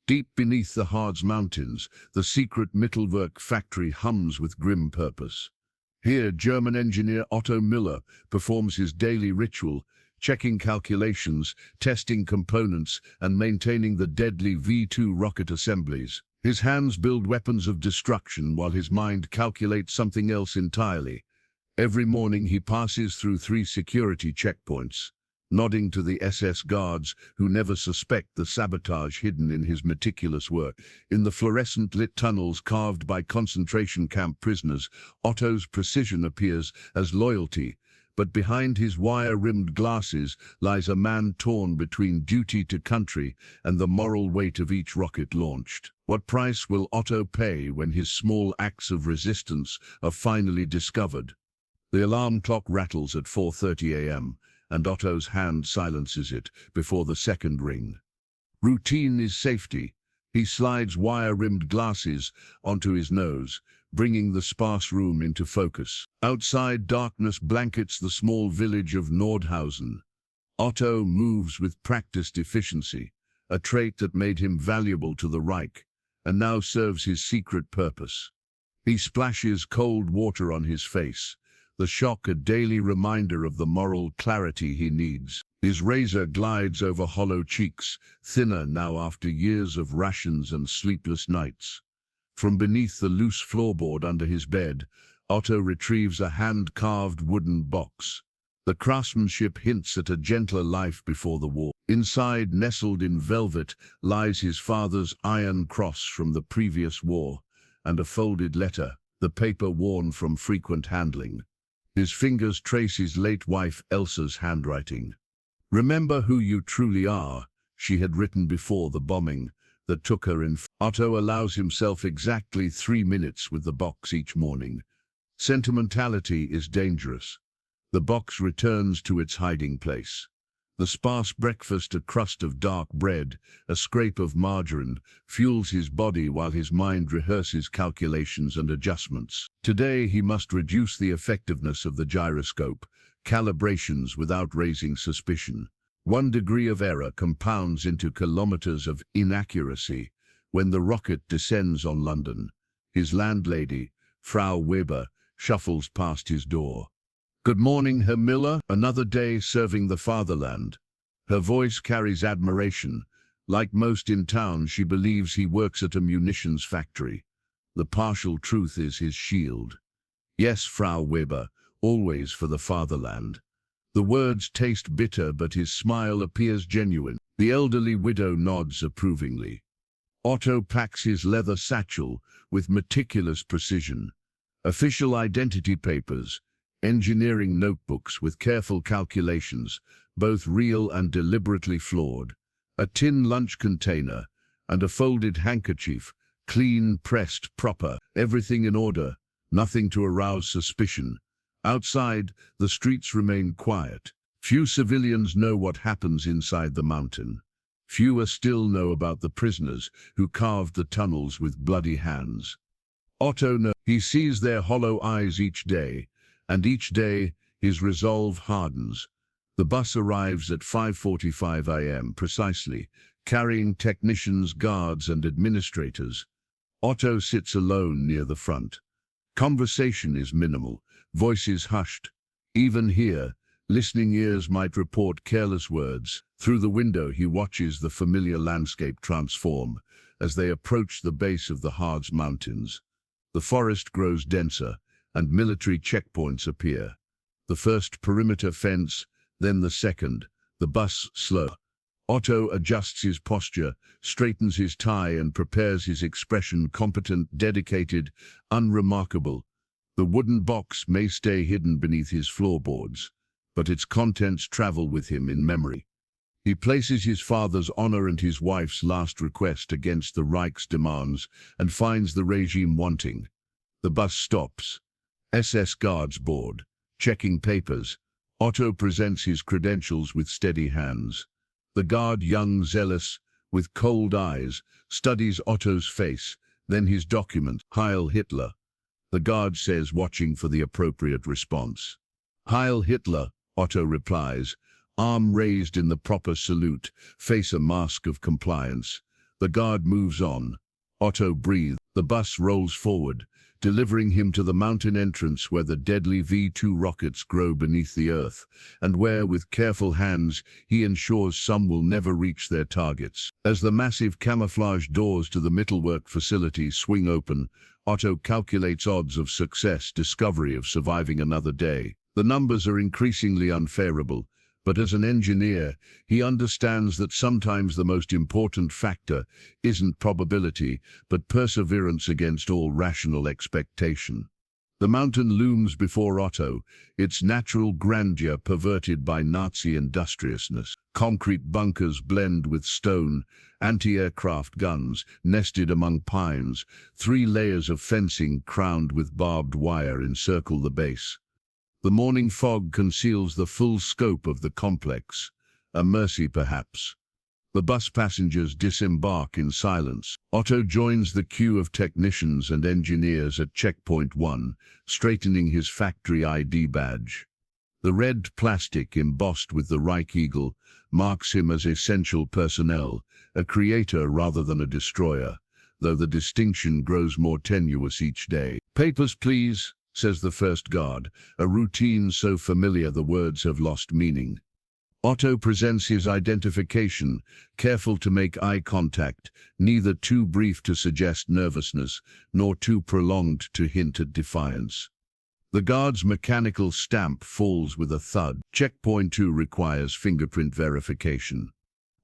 Deep beneath the Harz Mountains, the secret Mittelwerk factory hums with grim purpose. Here, German engineer Otto Müller performs his daily ritual, checking calculations, testing components, and maintaining the deadly V-2 rocket assemblies. His hands build weapons of destruction while his mind calculates something else entirely. Every morning he passes through 3 security checkpoints, nodding to the SS guards who never suspect the sabotage hidden in his meticulous work. In the fluorescent-lit tunnels carved by concentration camp prisoners, Otto's precision appears as loyalty, but behind his wire-rimmed glasses lies a man torn between duty to country and the moral weight of each rocket launched. What price will Otto pay when his small acts of resistance are finally discovered? The alarm clock rattles at 4:30 a.m., and Otto's hand silences it before the second ring. Routine is safety. He slides wire-rimmed glasses onto his nose, bringing the sparse room into focus. Outside, darkness blankets the small village of Nordhausen. Otto moves with practiced efficiency, a trait that made him valuable to the Reich, and now serves his secret purpose. He splashes cold water on his face, the shock a daily reminder of the moral clarity he needs. His razor glides over hollow cheeks, thinner now after years of rations and sleepless nights. From beneath the loose floorboard under his bed, Otto retrieves a hand-carved wooden box. The craftsmanship hints at a gentler life before the war. Inside, nestled in velvet, lies his father's iron cross from the previous war, and a folded letter, the paper worn from frequent handling. His fingers trace his late wife Elsa's handwriting. "Remember who you truly are," she had written before the bombing that took her in. Otto allows himself exactly 3 minutes with the box each morning. Sentimentality is dangerous. The box returns to its hiding place. The sparse breakfast, a crust of dark bread, a scrape of margarine, fuels his body while his mind rehearses calculations and adjustments. Today he must reduce the effectiveness of the gyroscope, calibrations without raising suspicion. 1 degree of error compounds into kilometers of inaccuracy when the rocket descends on London. His landlady, Frau Weber, shuffles past his door. "Good morning, Herr Müller. Another day serving the fatherland." Her voice carries admiration. Like most in town, she believes he works at a munitions factory. The partial truth is his shield. "Yes, Frau Weber, always for the fatherland." The words taste bitter, but his smile appears genuine. The elderly widow nods approvingly. Otto packs his leather satchel with meticulous precision. Official identity papers, engineering notebooks with careful calculations, both real and deliberately flawed, a tin lunch container, and a folded handkerchief, clean, pressed, proper, everything in order, nothing to arouse suspicion. Outside, the streets remain quiet. Few civilians know what happens inside the mountain. Fewer still know about the prisoners who carved the tunnels with bloody hands. Otto knows. He sees their hollow eyes each day, and each day his resolve hardens. The bus arrives at 5:45 a.m. precisely, carrying technicians, guards, and administrators. Otto sits alone near the front. Conversation is minimal, voices hushed. Even here, listening ears might report careless words. Through the window he watches the familiar landscape transform as they approach the base of the Harz Mountains. The forest grows denser, and military checkpoints appear. The first perimeter fence, then the second. The bus slows. Otto adjusts his posture, straightens his tie, and prepares his expression: competent, dedicated, unremarkable. The wooden box may stay hidden beneath his floorboards, but its contents travel with him in memory. He places his father's honor and his wife's last request against the Reich's demands and finds the regime wanting. The bus stops. SS guards board, checking papers. Otto presents his credentials with steady hands. The guard, young, zealous, with cold eyes, studies Otto's face, then his document. "Heil Hitler," the guard says, watching for the appropriate response. "Heil Hitler," Otto replies, arm raised in the proper salute, face a mask of compliance. The guard moves on. Otto breathes. The bus rolls forward, delivering him to the mountain entrance where the deadly V-2 rockets grow beneath the earth, and where, with careful hands, he ensures some will never reach their targets. As the massive camouflage doors to the Mittelwerk facility swing open, Otto calculates odds of success, discovery of surviving another day. The numbers are increasingly unfavorable, but as an engineer, he understands that sometimes the most important factor isn't probability, but perseverance against all rational expectation. The mountain looms before Otto, its natural grandeur perverted by Nazi industriousness. Concrete bunkers blend with stone, anti-aircraft guns nested among pines, 3 layers of fencing crowned with barbed wire encircle the base. The morning fog conceals the full scope of the complex, a mercy perhaps. The bus passengers disembark in silence. Otto joins the queue of technicians and engineers at checkpoint 1, straightening his factory ID badge. The red plastic embossed with the Reich Eagle marks him as essential personnel, a creator rather than a destroyer, though the distinction grows more tenuous each day. "Papers, please," says the first guard, a routine so familiar the words have lost meaning. Otto presents his identification, careful to make eye contact, neither too brief to suggest nervousness, nor too prolonged to hint at defiance. The guard's mechanical stamp falls with a thud. Checkpoint 2 requires fingerprint verification.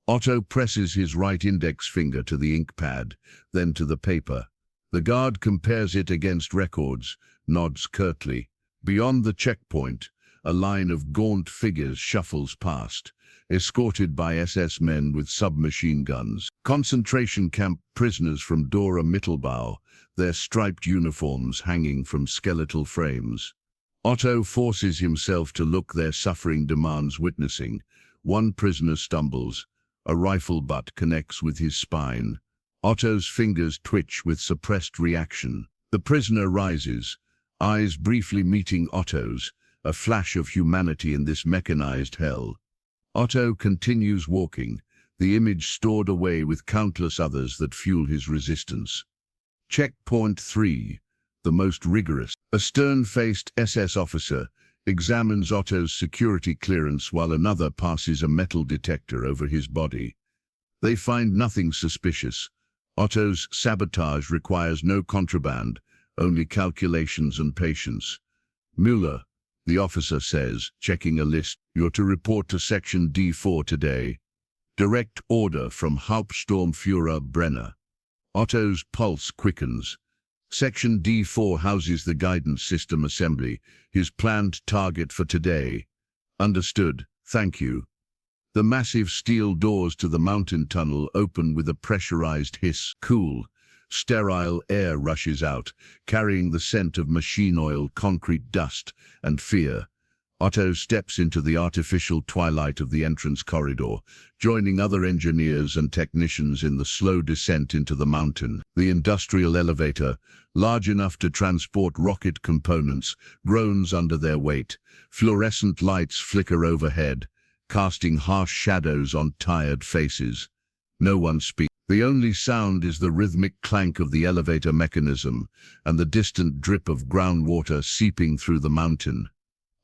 Otto presses his right index finger to the ink pad, then to the paper. The guard compares it against records, nods curtly. Beyond the checkpoint, a line of gaunt figures shuffles past, escorted by SS men with submachine guns. Concentration camp prisoners from Dora Mittelbau, their striped uniforms hanging from skeletal frames. Otto forces himself to look their suffering demands witnessing. One prisoner stumbles. A rifle butt connects with his spine. Otto's fingers twitch with suppressed reaction. The prisoner rises, eyes briefly meeting Otto's, a flash of humanity in this mechanized hell. Otto continues walking, the image stored away with countless others that fuel his resistance. Checkpoint 3, the most rigorous. A stern-faced SS officer examines Otto's security clearance while another passes a metal detector over his body. They find nothing suspicious. Otto's sabotage requires no contraband, only calculations and patience. "Müller," the officer says, checking a list, "you're to report to Section D4 today." Direct order from Hauptsturmführer Brenner. Otto's pulse quickens. Section D4 houses the guidance system assembly, his planned target for today. "Understood, thank you." The massive steel doors to the mountain tunnel open with a pressurized hiss. Cool, sterile air rushes out, carrying the scent of machine oil, concrete dust, and fear. Otto steps into the artificial twilight of the entrance corridor, joining other engineers and technicians in the slow descent into the mountain. The industrial elevator, large enough to transport rocket components, groans under their weight. Fluorescent lights flicker overhead, casting harsh shadows on tired faces. No one speaks. The only sound is the rhythmic clank of the elevator mechanism and the distant drip of groundwater seeping through the mountain.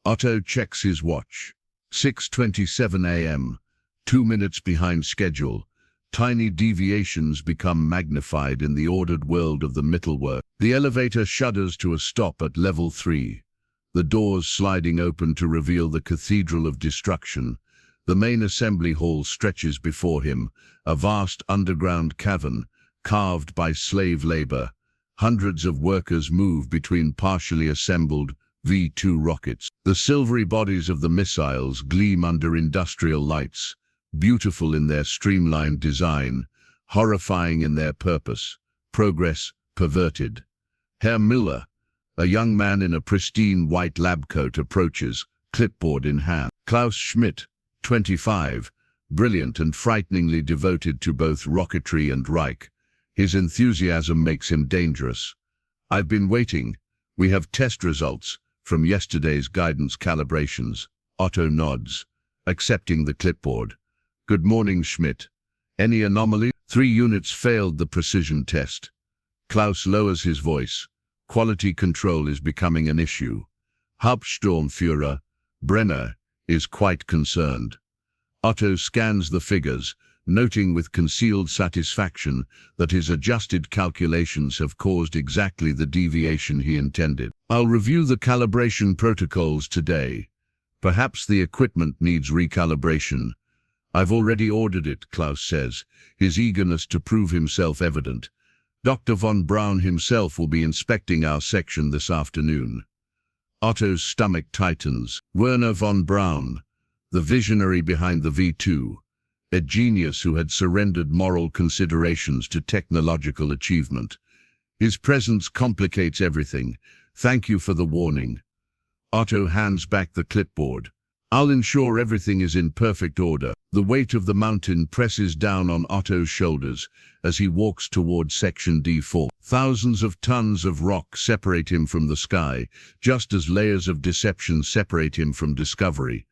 Otto checks his watch. 6:27 a.m., 2 minutes behind schedule. Tiny deviations become magnified in the ordered world of the Mittelwerk. The elevator shudders to a stop at level 3, the doors sliding open to reveal the Cathedral of Destruction. The main assembly hall stretches before him, a vast underground cavern, carved by slave labor. Hundreds of workers move between partially assembled V-2 rockets. The silvery bodies of the missiles gleam under industrial lights, beautiful in their streamlined design, horrifying in their purpose. Progress perverted. Herr Müller, a young man in a pristine white lab coat, approaches, clipboard in hand. Klaus Schmidt, 25, brilliant and frighteningly devoted to both rocketry and Reich. His enthusiasm makes him dangerous. "I've been waiting. We have test results from yesterday's guidance calibrations." Otto nods, accepting the clipboard. "Good morning, Schmidt. Any anomaly? 3 units failed the precision test. Klaus lowers his voice. Quality control is becoming an issue. Hauptsturmführer Brenner is quite concerned. Otto scans the figures, noting with concealed satisfaction that his adjusted calculations have caused exactly the deviation he intended. I'll review the calibration protocols today. Perhaps the equipment needs recalibration. I've already ordered it, Klaus says, his eagerness to prove himself evident. Dr. von Braun himself will be inspecting our section this afternoon. Otto's stomach tightens. Werner von Braun, the visionary behind the V-2, a genius who had surrendered moral considerations to technological achievement. His presence complicates everything. Thank you for the warning. Otto hands back the clipboard. I'll ensure everything is in perfect order. The weight of the mountain presses down on Otto's shoulders as he walks toward Section D4. Thousands of tons of rock separate him from the sky, just as layers of deception separate him from discovery.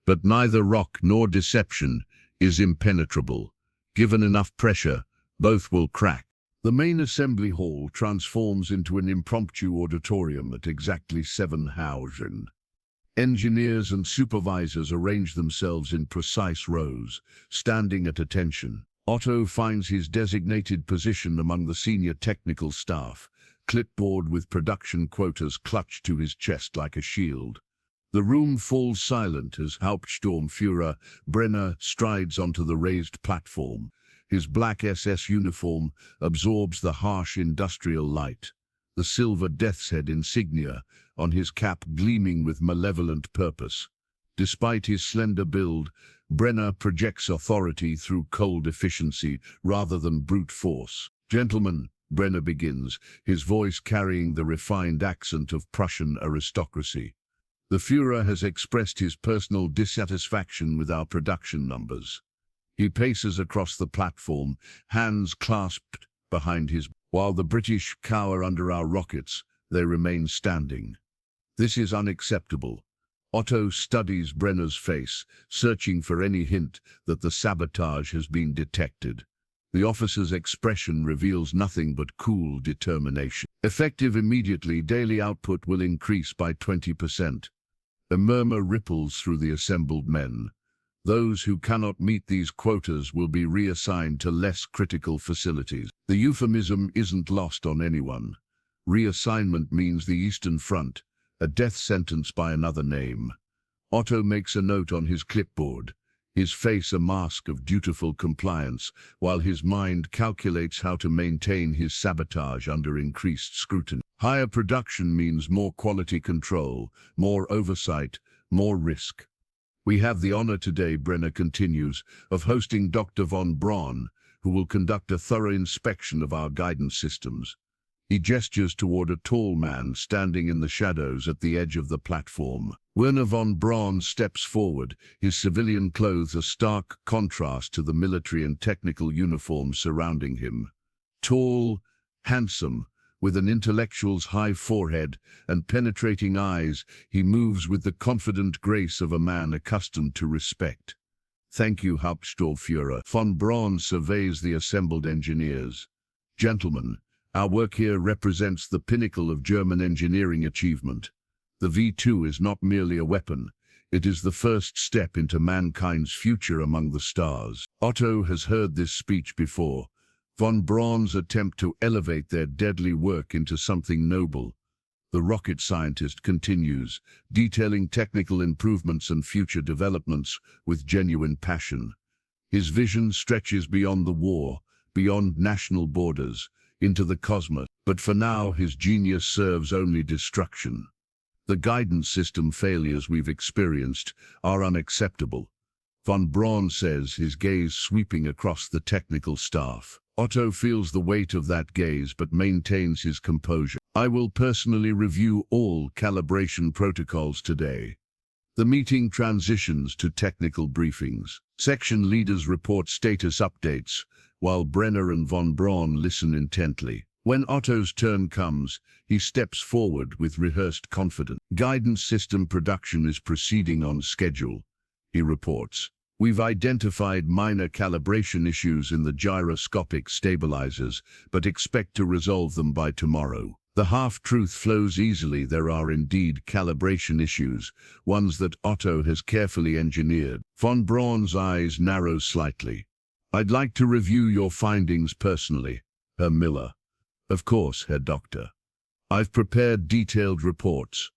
But neither rock nor deception is impenetrable. Given enough pressure, both will crack. The main assembly hall transforms into an impromptu auditorium at exactly 7,000. Engineers and supervisors arrange themselves in precise rows, standing at attention. Otto finds his designated position among the senior technical staff, clipboard with production quotas clutched to his chest like a shield. The room falls silent as Hauptsturmführer Brenner strides onto the raised platform. His black SS uniform absorbs the harsh industrial light, the silver death's head insignia on his cap gleaming with malevolent purpose. Despite his slender build, Brenner projects authority through cold efficiency rather than brute force. Gentlemen, Brenner begins, his voice carrying the refined accent of Prussian aristocracy. The Führer has expressed his personal dissatisfaction with our production numbers. He paces across the platform, hands clasped behind his back. While the British cower under our rockets, they remain standing. This is unacceptable. Otto studies Brenner's face, searching for any hint that the sabotage has been detected. The officer's expression reveals nothing but cool determination. Effective immediately, daily output will increase by 20%. A murmur ripples through the assembled men. Those who cannot meet these quotas will be reassigned to less critical facilities. The euphemism isn't lost on anyone. Reassignment means the Eastern Front, a death sentence by another name. Otto makes a note on his clipboard, his face a mask of dutiful compliance, while his mind calculates how to maintain his sabotage under increased scrutiny. Higher production means more quality control, more oversight, more risk. We have the honor today, Brenner continues, of hosting Dr. von Braun, who will conduct a thorough inspection of our guidance systems. He gestures toward a tall man standing in the shadows at the edge of the platform. Werner von Braun steps forward, his civilian clothes a stark contrast to the military and technical uniforms surrounding him. Tall, handsome, with an intellectual's high forehead and penetrating eyes, he moves with the confident grace of a man accustomed to respect. Thank you, Hauptsturmführer. Von Braun surveys the assembled engineers. Gentlemen, our work here represents the pinnacle of German engineering achievement. The V-2 is not merely a weapon. It is the first step into mankind's future among the stars. Otto has heard this speech before. Von Braun's attempt to elevate their deadly work into something noble. The rocket scientist continues, detailing technical improvements and future developments with genuine passion. His vision stretches beyond the war, beyond national borders, into the cosmos. But for now, his genius serves only destruction. The guidance system failures we've experienced are unacceptable. Von Braun says, his gaze sweeping across the technical staff. Otto feels the weight of that gaze but maintains his composure. I will personally review all calibration protocols today. The meeting transitions to technical briefings. Section leaders report status updates, while Brenner and von Braun listen intently. When Otto's turn comes, he steps forward with rehearsed confidence. Guidance system production is proceeding on schedule, he reports. We've identified minor calibration issues in the gyroscopic stabilizers, but expect to resolve them by tomorrow. The half-truth flows easily. There are indeed calibration issues, ones that Otto has carefully engineered. Von Braun's eyes narrow slightly. I'd like to review your findings personally, Herr Müller. Of course, Herr Doctor. I've prepared detailed reports.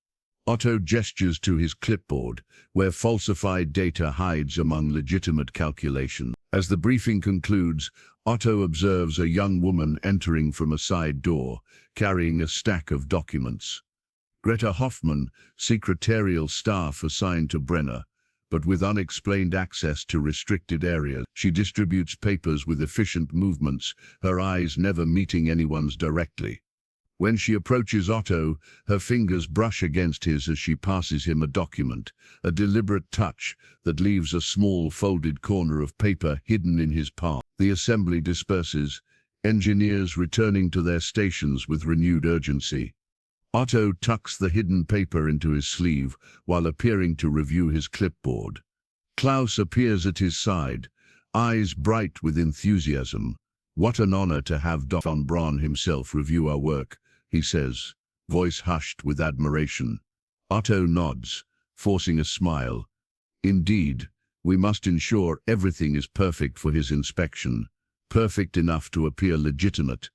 Otto gestures to his clipboard, where falsified data hides among legitimate calculations. As the briefing concludes, Otto observes a young woman entering from a side door, carrying a stack of documents. Greta Hoffmann, secretarial staff assigned to Brenner, but with unexplained access to restricted areas. She distributes papers with efficient movements, her eyes never meeting anyone's directly. When she approaches Otto, her fingers brush against his as she passes him a document, a deliberate touch that leaves a small folded corner of paper hidden in his palm. The assembly disperses, engineers returning to their stations with renewed urgency. Otto tucks the hidden paper into his sleeve while appearing to review his clipboard. Klaus appears at his side, eyes bright with enthusiasm. What an honor to have Dr. von Braun himself review our work, he says, voice hushed with admiration. Otto nods, forcing a smile. Indeed, we must ensure everything is perfect for his inspection, perfect enough to appear legitimate,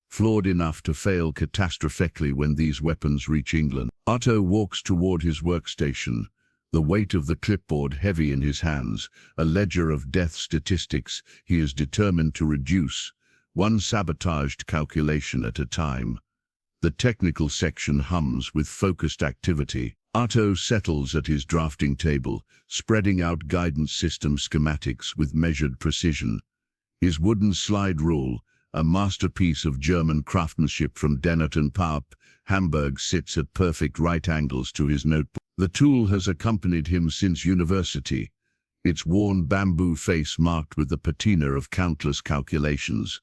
flawed enough to fail catastrophically when these weapons reach England. Otto walks toward his workstation, the weight of the clipboard heavy in his hands, a ledger of death statistics he is determined to reduce, one sabotaged calculation at a time. The technical section hums with focused activity. Otto settles at his drafting table, spreading out guidance system schematics with measured precision. His wooden slide rule, a masterpiece of German craftsmanship from Dennerton Papp, Hamburg, sits at perfect right angles to his notebook. The tool has accompanied him since university, its worn bamboo face marked with the patina of countless calculations.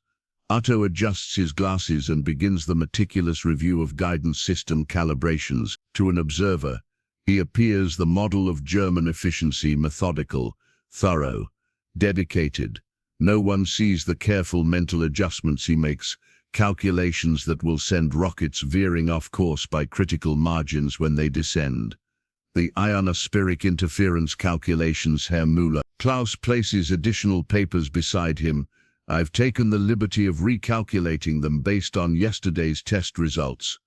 Otto adjusts his glasses and begins the meticulous review of guidance system calibrations. To an observer, he appears the model of German efficiency, methodical, thorough, dedicated. No one sees the careful mental adjustments he makes, calculations that will send rockets veering off course by critical margins when they descend. The ionospheric interference calculations, Herr Müller. Klaus places additional papers beside him. I've taken the liberty of recalculating them based on yesterday's test results.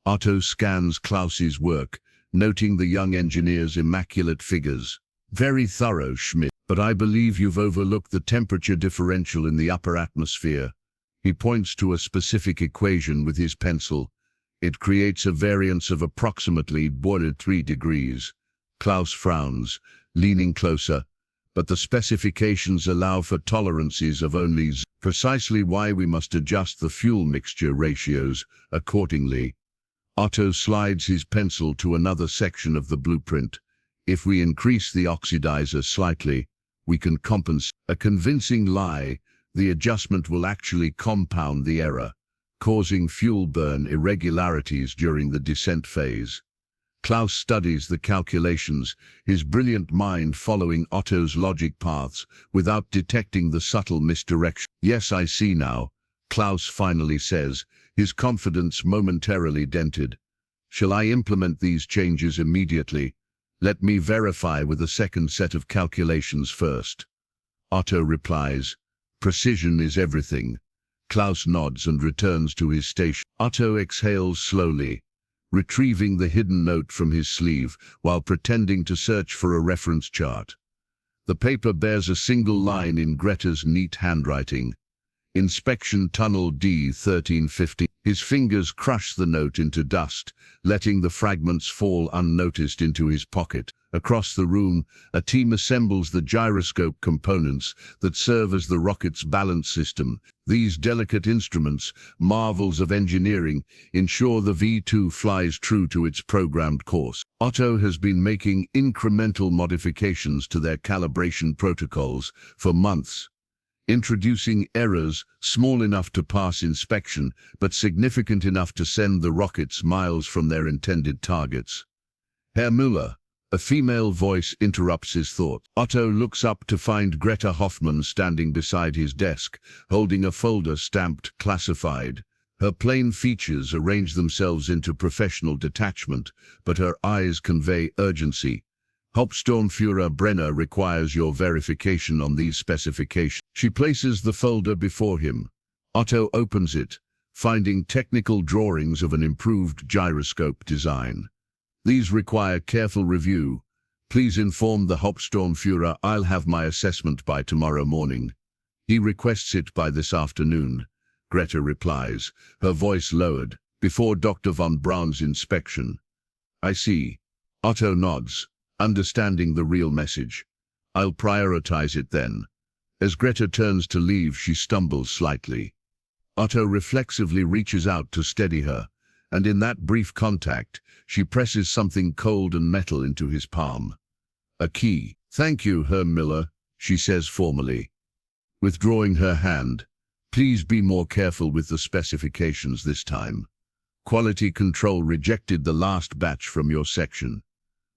Otto scans Klaus's work, noting the young engineer's immaculate figures. Very thorough, Schmidt, but I believe you've overlooked the temperature differential in the upper atmosphere. He points to a specific equation with his pencil. It creates a variance of approximately 3 degrees. Klaus frowns, leaning closer, but the specifications allow for tolerances of only precisely why we must adjust the fuel mixture ratios accordingly. Otto slides his pencil to another section of the blueprint. If we increase the oxidizer slightly, we can compensate. A convincing lie, the adjustment will actually compound the error, causing fuel burn irregularities during the descent phase. Klaus studies the calculations, his brilliant mind following Otto's logic paths without detecting the subtle misdirection. Yes, I see now, Klaus finally says, his confidence momentarily dented. Shall I implement these changes immediately? Let me verify with a second set of calculations first. Otto replies, precision is everything. Klaus nods and returns to his station. Otto exhales slowly, retrieving the hidden note from his sleeve while pretending to search for a reference chart. The paper bears a single line in Greta's neat handwriting. Inspection Tunnel D1350. His fingers crush the note into dust, letting the fragments fall unnoticed into his pocket. Across the room, a team assembles the gyroscope components that serve as the rocket's balance system. These delicate instruments, marvels of engineering, ensure the V-2 flies true to its programmed course. Otto has been making incremental modifications to their calibration protocols for months, introducing errors small enough to pass inspection but significant enough to send the rockets miles from their intended targets. Herr Müller, A female voice interrupts his thought. Otto looks up to find Greta Hoffmann standing beside his desk, holding a folder stamped classified. Her plain features arrange themselves into professional detachment, but her eyes convey urgency. Hauptsturmführer Brenner requires your verification on these specifications. She places the folder before him. Otto opens it, finding technical drawings of an improved gyroscope design. These require careful review. Please inform the Hauptsturmführer I'll have my assessment by tomorrow morning. He requests it by this afternoon. Greta replies, her voice lowered, before Dr. von Braun's inspection. I see. Otto nods, understanding the real message. I'll prioritize it then. As Greta turns to leave, she stumbles slightly. Otto reflexively reaches out to steady her, and in that brief contact, she presses something cold and metal into his palm. A key. Thank you, Herr Müller, she says formally. Withdrawing her hand, please be more careful with the specifications this time. Quality control rejected the last batch from your section.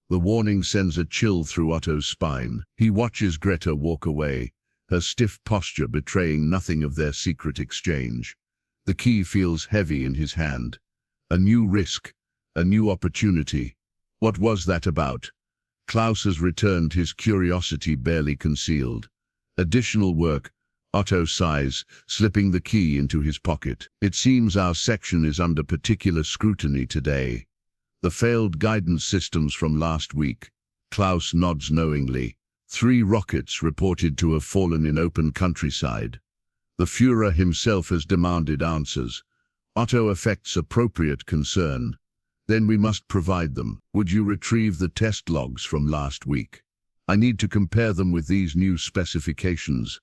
The warning sends a chill through Otto's spine. He watches Greta walk away, her stiff posture betraying nothing of their secret exchange. The key feels heavy in his hand. A new risk, a new opportunity. What was that about? Klaus has returned, his curiosity barely concealed. Additional work, Otto sighs, slipping the key into his pocket. It seems our section is under particular scrutiny today. The failed guidance systems from last week. Klaus nods knowingly. 3 rockets reported to have fallen in open countryside. The Führer himself has demanded answers. Otto affects appropriate concern. Then we must provide them. Would you retrieve the test logs from last week? I need to compare them with these new specifications.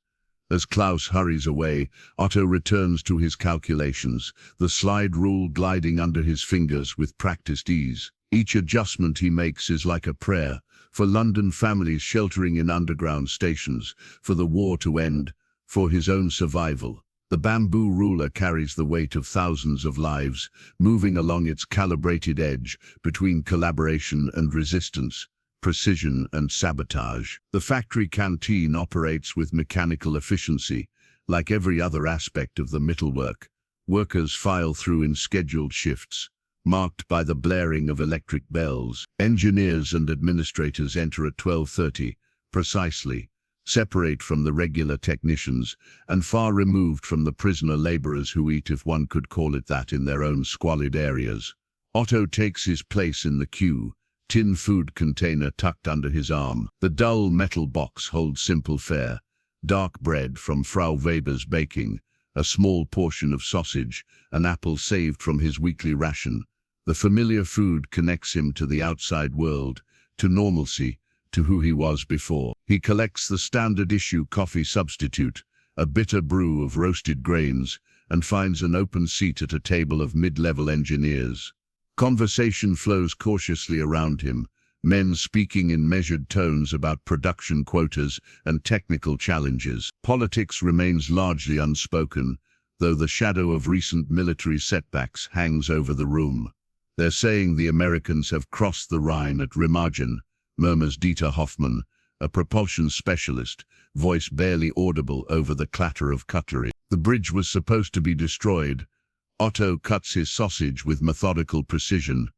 As Klaus hurries away, Otto returns to his calculations, the slide rule gliding under his fingers with practiced ease. Each adjustment he makes is like a prayer, for London families sheltering in underground stations, for the war to end, for his own survival. The bamboo ruler carries the weight of thousands of lives, moving along its calibrated edge between collaboration and resistance, precision and sabotage. The factory canteen operates with mechanical efficiency. Like every other aspect of the Mittelwerk, workers file through in scheduled shifts, marked by the blaring of electric bells. Engineers and administrators enter at 12:30, precisely, separate from the regular technicians, and far removed from the prisoner laborers who eat, if one could call it that, in their own squalid areas. Otto takes his place in the queue, tin food container tucked under his arm. The dull metal box holds simple fare, dark bread from Frau Weber's baking, a small portion of sausage, an apple saved from his weekly ration. The familiar food connects him to the outside world, to normalcy, to who he was before. He collects the standard issue coffee substitute, a bitter brew of roasted grains, and finds an open seat at a table of mid-level engineers. Conversation flows cautiously around him, men speaking in measured tones about production quotas and technical challenges. Politics remains largely unspoken, though the shadow of recent military setbacks hangs over the room. They're saying the Americans have crossed the Rhine at Remagen, murmurs Dieter Hoffmann, a propulsion specialist, voice barely audible over the clatter of cutlery. The bridge was supposed to be destroyed. Otto cuts his sausage with methodical precision.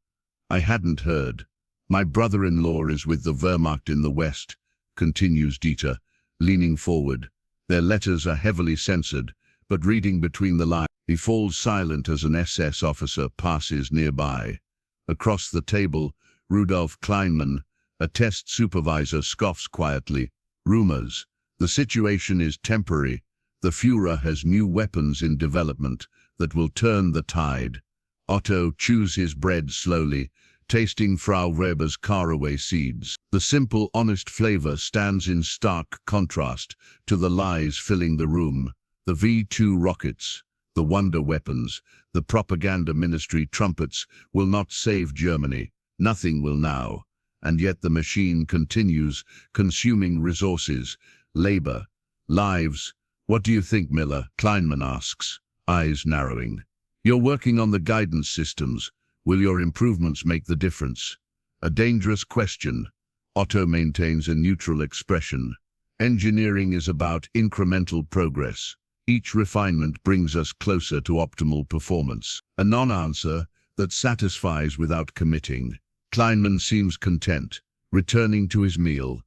I hadn't heard. My brother-in-law is with the Wehrmacht in the West, continues Dieter, leaning forward. Their letters are heavily censored, but reading between the lines, he falls silent as an SS officer passes nearby. Across the table, Rudolf Kleinmann, a test supervisor, scoffs quietly. Rumors. The situation is temporary. The Führer has new weapons in development that will turn the tide. Otto chews his bread slowly, tasting Frau Weber's caraway seeds. The simple, honest flavor stands in stark contrast to the lies filling the room. The V-2 rockets, the wonder weapons, the propaganda ministry trumpets will not save Germany. Nothing will now. And yet the machine continues, consuming resources, labor, lives. What do you think, Miller? Kleinman asks, eyes narrowing. You're working on the guidance systems. Will your improvements make the difference? A dangerous question, Otto maintains a neutral expression. Engineering is about incremental progress. Each refinement brings us closer to optimal performance. A non-answer that satisfies without committing. Kleinman seems content, returning to his meal.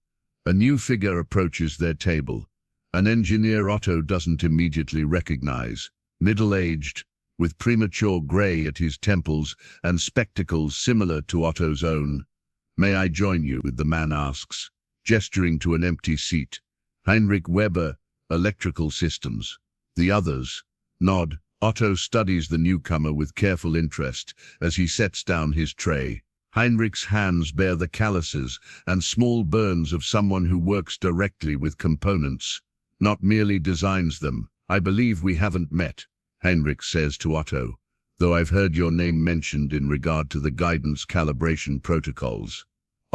A new figure approaches their table. An engineer Otto doesn't immediately recognize. Middle-aged, with premature gray at his temples and spectacles similar to Otto's own. "May I join you?" the man asks, gesturing to an empty seat. "Heinrich Weber, Electrical Systems." The others nod. Otto studies the newcomer with careful interest as he sets down his tray. Heinrich's hands bear the calluses and small burns of someone who works directly with components, not merely designs them. "I believe we haven't met," Heinrich says to Otto, "though I've heard your name mentioned in regard to the guidance calibration protocols."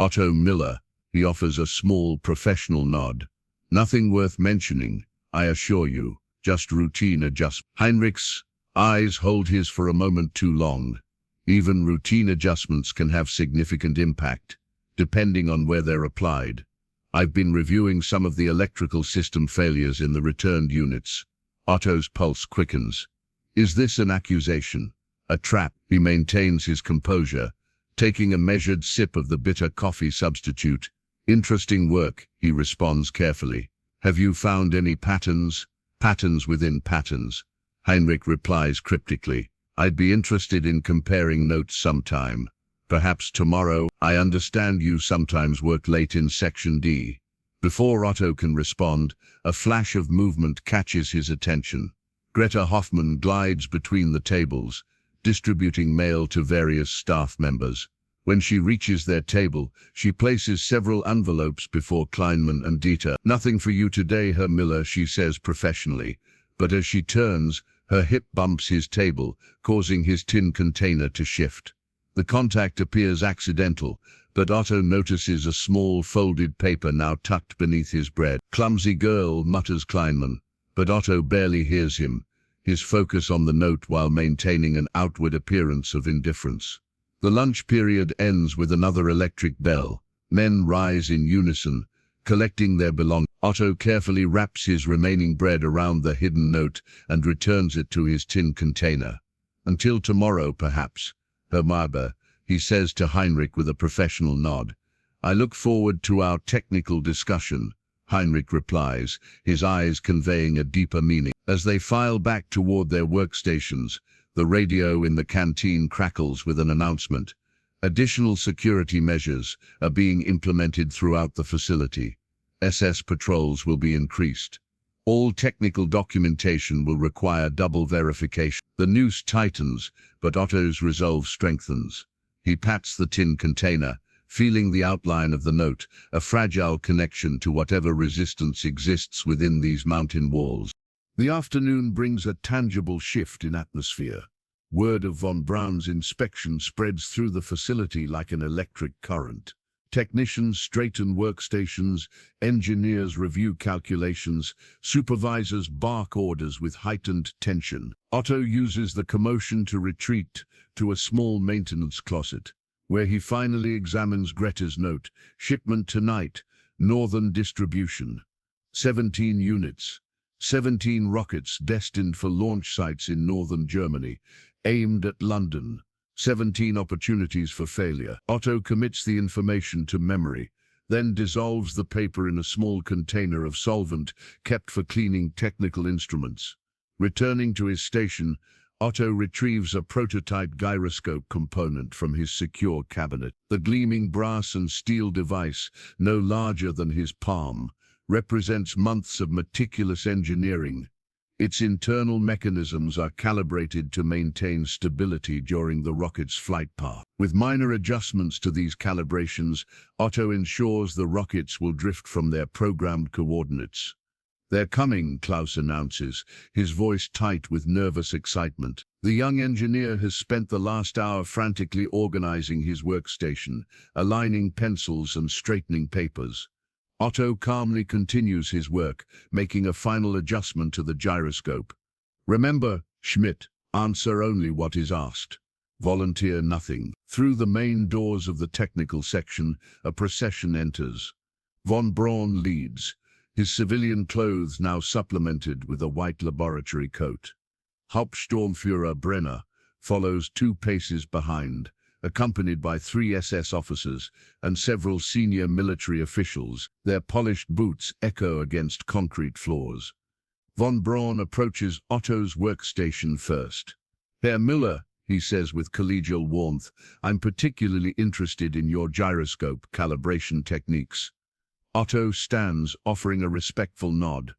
Otto Müller, he offers a small professional nod. "Nothing worth mentioning, I assure you, just routine adjustment." Heinrich's eyes hold his for a moment too long. Even routine adjustments can have significant impact, depending on where they're applied. "I've been reviewing some of the electrical system failures in the returned units." Otto's pulse quickens. Is this an accusation? A trap? He maintains his composure, taking a measured sip of the bitter coffee substitute. "Interesting work," he responds carefully. "Have you found any patterns?" "Patterns within patterns," Heinrich replies cryptically. "I'd be interested in comparing notes sometime. Perhaps tomorrow. I understand you sometimes work late in Section D." Before Otto can respond, a flash of movement catches his attention. Greta Hoffmann glides between the tables, distributing mail to various staff members. When she reaches their table, she places several envelopes before Kleinman and Dieter. "Nothing for you today, Herr Müller," she says professionally, but as she turns, her hip bumps his table, causing his tin container to shift. The contact appears accidental, but Otto notices a small folded paper now tucked beneath his bread. "Clumsy girl," mutters Kleinman, but Otto barely hears him, his focus on the note while maintaining an outward appearance of indifference. The lunch period ends with another electric bell. Men rise in unison, collecting their belongings. Otto carefully wraps his remaining bread around the hidden note and returns it to his tin container. "Until tomorrow, perhaps, Herr Müller," he says to Heinrich with a professional nod. "I look forward to our technical discussion," Heinrich replies, his eyes conveying a deeper meaning. As they file back toward their workstations, the radio in the canteen crackles with an announcement. Additional security measures are being implemented throughout the facility. SS patrols will be increased. All technical documentation will require double verification. The noose tightens, but Otto's resolve strengthens. He pats the tin container, feeling the outline of the note, a fragile connection to whatever resistance exists within these mountain walls. The afternoon brings a tangible shift in atmosphere. Word of von Braun's inspection spreads through the facility like an electric current. Technicians straighten workstations, engineers review calculations, supervisors bark orders with heightened tension. Otto uses the commotion to retreat to a small maintenance closet, where he finally examines Greta's note. "Shipment tonight, Northern Distribution. 17 units. 17 rockets destined for launch sites in northern Germany, aimed at London. 17 opportunities for failure." Otto commits the information to memory, then dissolves the paper in a small container of solvent kept for cleaning technical instruments. Returning to his station, Otto retrieves a prototype gyroscope component from his secure cabinet. The gleaming brass and steel device, no larger than his palm, represents months of meticulous engineering. Its internal mechanisms are calibrated to maintain stability during the rocket's flight path. With minor adjustments to these calibrations, Otto ensures the rockets will drift from their programmed coordinates. "They're coming," Klaus announces, his voice tight with nervous excitement. The young engineer has spent the last hour frantically organizing his workstation, aligning pencils and straightening papers. Otto calmly continues his work, making a final adjustment to the gyroscope. "Remember, Schmidt, answer only what is asked." Volunteer nothing. Through the main doors of the technical section, a procession enters. Von Braun leads, his civilian clothes now supplemented with a white laboratory coat. Hauptsturmführer Brenner follows 2 paces behind, accompanied by 3 SS officers and several senior military officials. Their polished boots echo against concrete floors. Von Braun approaches Otto's workstation first. "Herr Müller," he says with collegial warmth, "I'm particularly interested in your gyroscope calibration techniques." Otto stands, offering a respectful nod.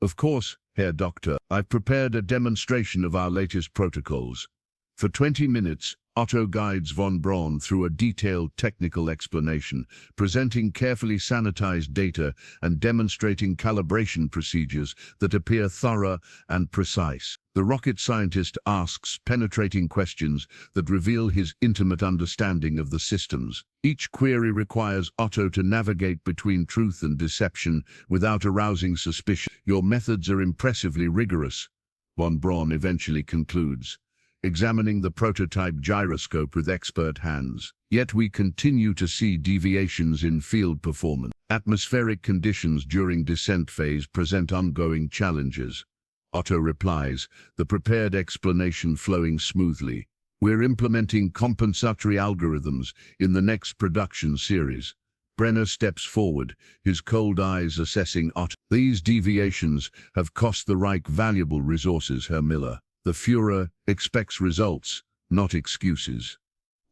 "Of course, Herr Doctor, I've prepared a demonstration of our latest protocols." For 20 minutes, Otto guides von Braun through a detailed technical explanation, presenting carefully sanitized data and demonstrating calibration procedures that appear thorough and precise. The rocket scientist asks penetrating questions that reveal his intimate understanding of the systems. Each query requires Otto to navigate between truth and deception without arousing suspicion. "Your methods are impressively rigorous," von Braun eventually concludes, examining the prototype gyroscope with expert hands. "Yet we continue to see deviations in field performance. Atmospheric conditions during descent phase present ongoing challenges." Otto replies, the prepared explanation flowing smoothly. "We're implementing compensatory algorithms in the next production series." Brenner steps forward, his cold eyes assessing Otto. "These deviations have cost the Reich valuable resources, Herr Müller. The Führer expects results, not excuses."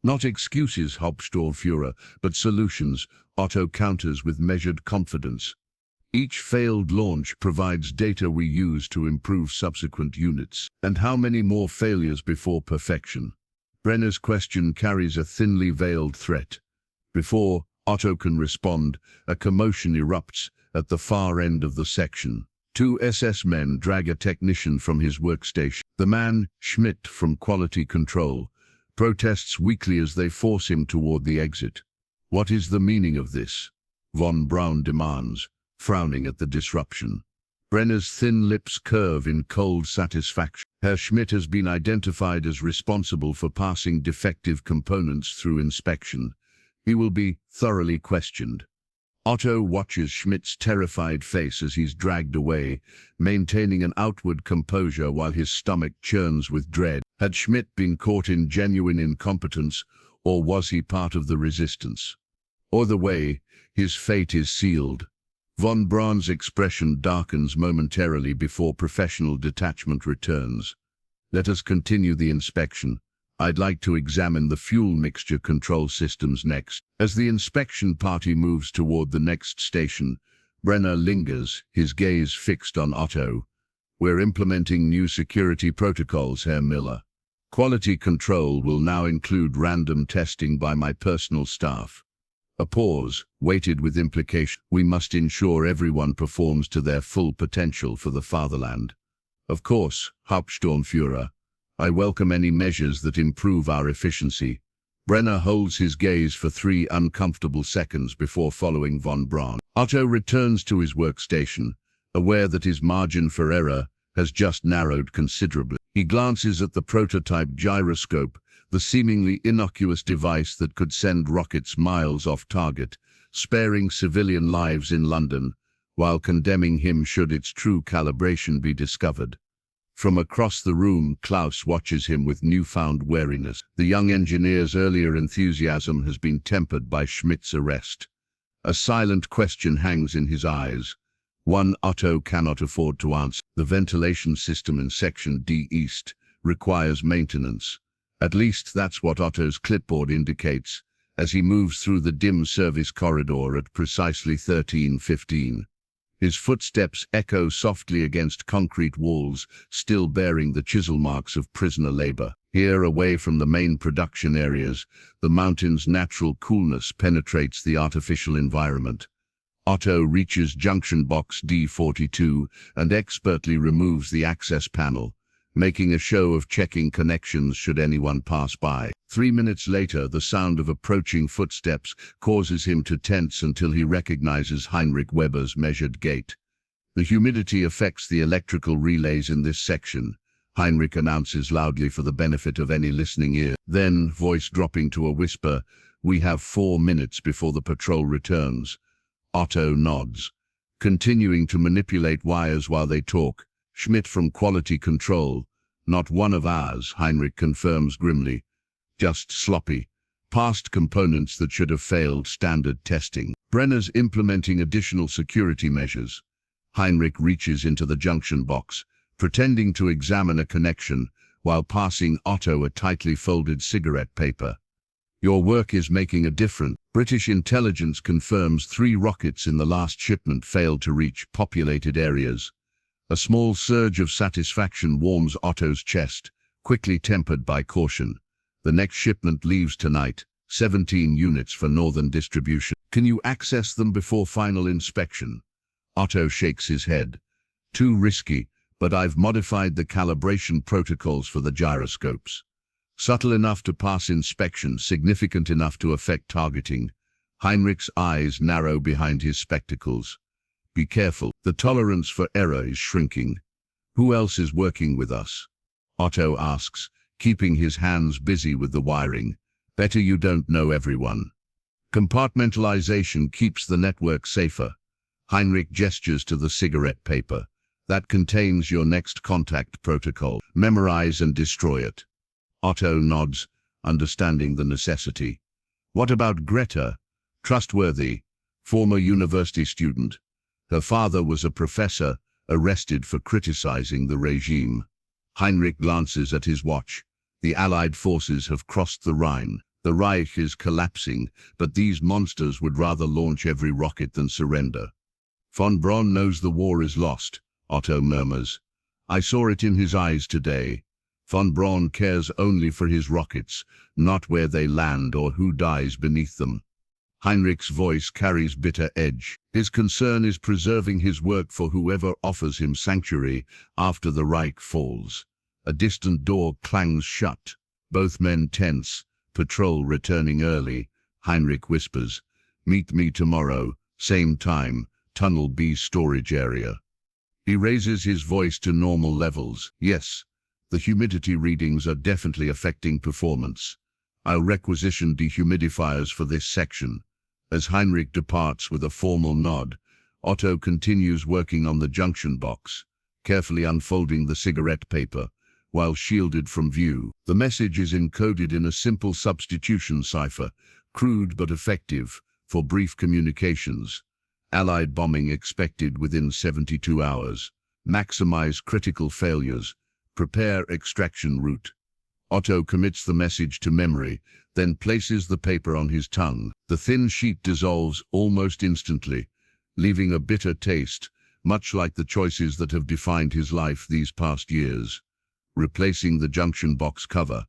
"Not excuses, Hauptsturmführer, but solutions," Otto counters with measured confidence. "Each failed launch provides data we use to improve subsequent units. And how many more failures before perfection?" Brenner's question carries a thinly veiled threat. Before Otto can respond, a commotion erupts at the far end of the section. 2 SS men drag a technician from his workstation. The man, Schmidt from Quality Control, protests weakly as they force him toward the exit. "What is the meaning of this?" von Braun demands, frowning at the disruption. Brenner's thin lips curve in cold satisfaction. "Herr Schmidt has been identified as responsible for passing defective components through inspection. He will be thoroughly questioned." Otto watches Schmidt's terrified face as he's dragged away, maintaining an outward composure while his stomach churns with dread. Had Schmidt been caught in genuine incompetence, or was he part of the resistance? Either way, his fate is sealed. Von Braun's expression darkens momentarily before professional detachment returns. "Let us continue the inspection. I'd like to examine the fuel mixture control systems next." As the inspection party moves toward the next station, Brenner lingers, his gaze fixed on Otto. "We're implementing new security protocols, Herr Müller. Quality control will now include random testing by my personal staff." A pause, weighted with implication. "We must ensure everyone performs to their full potential for the fatherland." "Of course, Hauptsturmführer. I welcome any measures that improve our efficiency." Brenner holds his gaze for 3 uncomfortable seconds before following von Braun. Otto returns to his workstation, aware that his margin for error has just narrowed considerably. He glances at the prototype gyroscope, the seemingly innocuous device that could send rockets miles off target, sparing civilian lives in London, while condemning him should its true calibration be discovered. From across the room, Klaus watches him with newfound wariness. The young engineer's earlier enthusiasm has been tempered by Schmidt's arrest. A silent question hangs in his eyes, one Otto cannot afford to answer. The ventilation system in Section D East requires maintenance. At least that's what Otto's clipboard indicates, as he moves through the dim service corridor at precisely 13:15. His footsteps echo softly against concrete walls, still bearing the chisel marks of prisoner labor. Here, away from the main production areas, the mountain's natural coolness penetrates the artificial environment. Otto reaches junction box D42 and expertly removes the access panel, making a show of checking connections should anyone pass by. 3 minutes later, the sound of approaching footsteps causes him to tense until he recognizes Heinrich Weber's measured gait. The humidity affects the electrical relays in this section, Heinrich announces loudly for the benefit of any listening ear. Then, voice dropping to a whisper, "We have 4 minutes before the patrol returns." Otto nods, continuing to manipulate wires while they talk. "Schmidt from Quality Control. Not one of ours," Heinrich confirms grimly. "Just sloppy. Past components that should have failed standard testing." Brenner's implementing additional security measures. Heinrich reaches into the junction box, pretending to examine a connection, while passing Otto a tightly folded cigarette paper. "Your work is making a difference." British intelligence confirms 3 rockets in the last shipment failed to reach populated areas. A small surge of satisfaction warms Otto's chest, quickly tempered by caution. The next shipment leaves tonight, 17 units for northern distribution. "Can you access them before final inspection?" Otto shakes his head. "Too risky, but I've modified the calibration protocols for the gyroscopes. Subtle enough to pass inspection, significant enough to affect targeting." Heinrich's eyes narrow behind his spectacles. "Be careful. The tolerance for error is shrinking." "Who else is working with us?" Otto asks, keeping his hands busy with the wiring. "Better you don't know everyone. Compartmentalization keeps the network safer." Heinrich gestures to the cigarette paper. "That contains your next contact protocol. Memorize and destroy it." Otto nods, understanding the necessity. "What about Greta?" "Trustworthy. Former university student. Her father was a professor, arrested for criticizing the regime." Heinrich glances at his watch. The Allied forces have crossed the Rhine. The Reich is collapsing, but these monsters would rather launch every rocket than surrender. "Von Braun knows the war is lost," Otto murmurs. "I saw it in his eyes today. Von Braun cares only for his rockets, not where they land or who dies beneath them." Heinrich's voice carries bitter edge. His concern is preserving his work for whoever offers him sanctuary after the Reich falls. A distant door clangs shut. Both men tense. "Patrol returning early," Heinrich whispers. "Meet me tomorrow, same time, Tunnel B storage area." He raises his voice to normal levels. "Yes, the humidity readings are definitely affecting performance. I'll requisition dehumidifiers for this section." As Heinrich departs with a formal nod, Otto continues working on the junction box, carefully unfolding the cigarette paper, while shielded from view. The message is encoded in a simple substitution cipher, crude but effective, for brief communications. Allied bombing expected within 72 hours. Maximize critical failures. Prepare extraction route. Otto commits the message to memory, then places the paper on his tongue. The thin sheet dissolves almost instantly, leaving a bitter taste, much like the choices that have defined his life these past years. Replacing the junction box cover,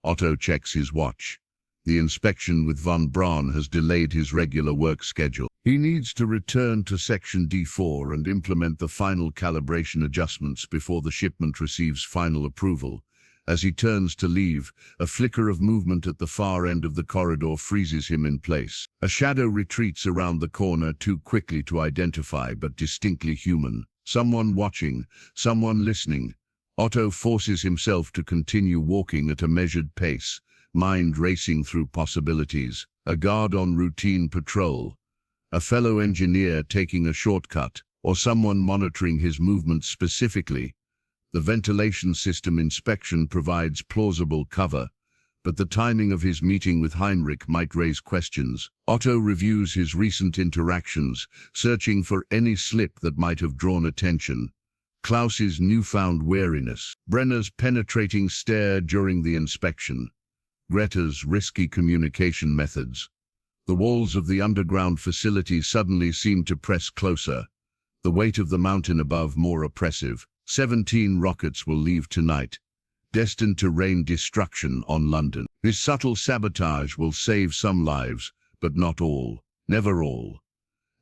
Otto checks his watch. The inspection with von Braun has delayed his regular work schedule. He needs to return to Section D4 and implement the final calibration adjustments before the shipment receives final approval. As he turns to leave, a flicker of movement at the far end of the corridor freezes him in place. A shadow retreats around the corner, too quickly to identify, but distinctly human. Someone watching, someone listening. Otto forces himself to continue walking at a measured pace, mind racing through possibilities. A guard on routine patrol, a fellow engineer taking a shortcut, or someone monitoring his movements specifically. The ventilation system inspection provides plausible cover, but the timing of his meeting with Heinrich might raise questions. Otto reviews his recent interactions, searching for any slip that might have drawn attention. Klaus's newfound wariness, Brenner's penetrating stare during the inspection, Greta's risky communication methods. The walls of the underground facility suddenly seem to press closer, the weight of the mountain above more oppressive. 17 rockets will leave tonight, destined to rain destruction on London. His subtle sabotage will save some lives, but not all, never all.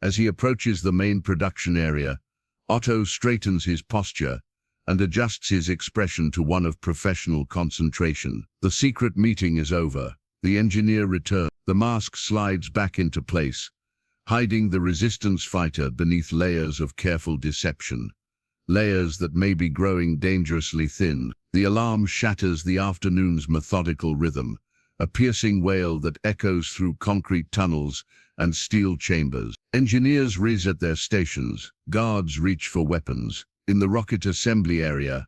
As he approaches the main production area, Otto straightens his posture and adjusts his expression to one of professional concentration. The secret meeting is over. The engineer returns. The mask slides back into place, hiding the resistance fighter beneath layers of careful deception. layers that may be growing dangerously thin. The alarm shatters the afternoon's methodical rhythm, a piercing wail that echoes through concrete tunnels and steel chambers. Engineers race at their stations, guards reach for weapons. In the rocket assembly area,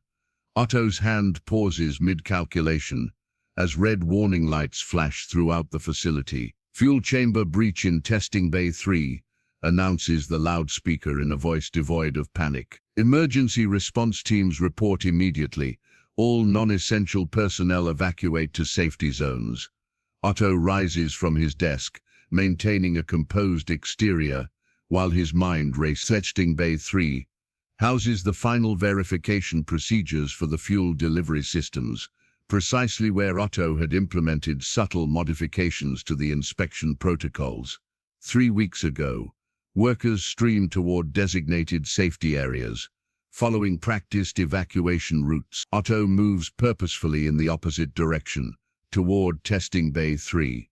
Otto's hand pauses mid-calculation as red warning lights flash throughout the facility. Fuel chamber breach in testing bay 3, announces the loudspeaker in a voice devoid of panic. Emergency response teams report immediately. All non-essential personnel evacuate to safety zones. Otto rises from his desk, maintaining a composed exterior, while his mind races. Testing bay 3 houses the final verification procedures for the fuel delivery systems, precisely where Otto had implemented subtle modifications to the inspection protocols. 3 weeks ago, workers streamed toward designated safety areas, following practiced evacuation routes. Otto moves purposefully in the opposite direction, toward testing bay 3.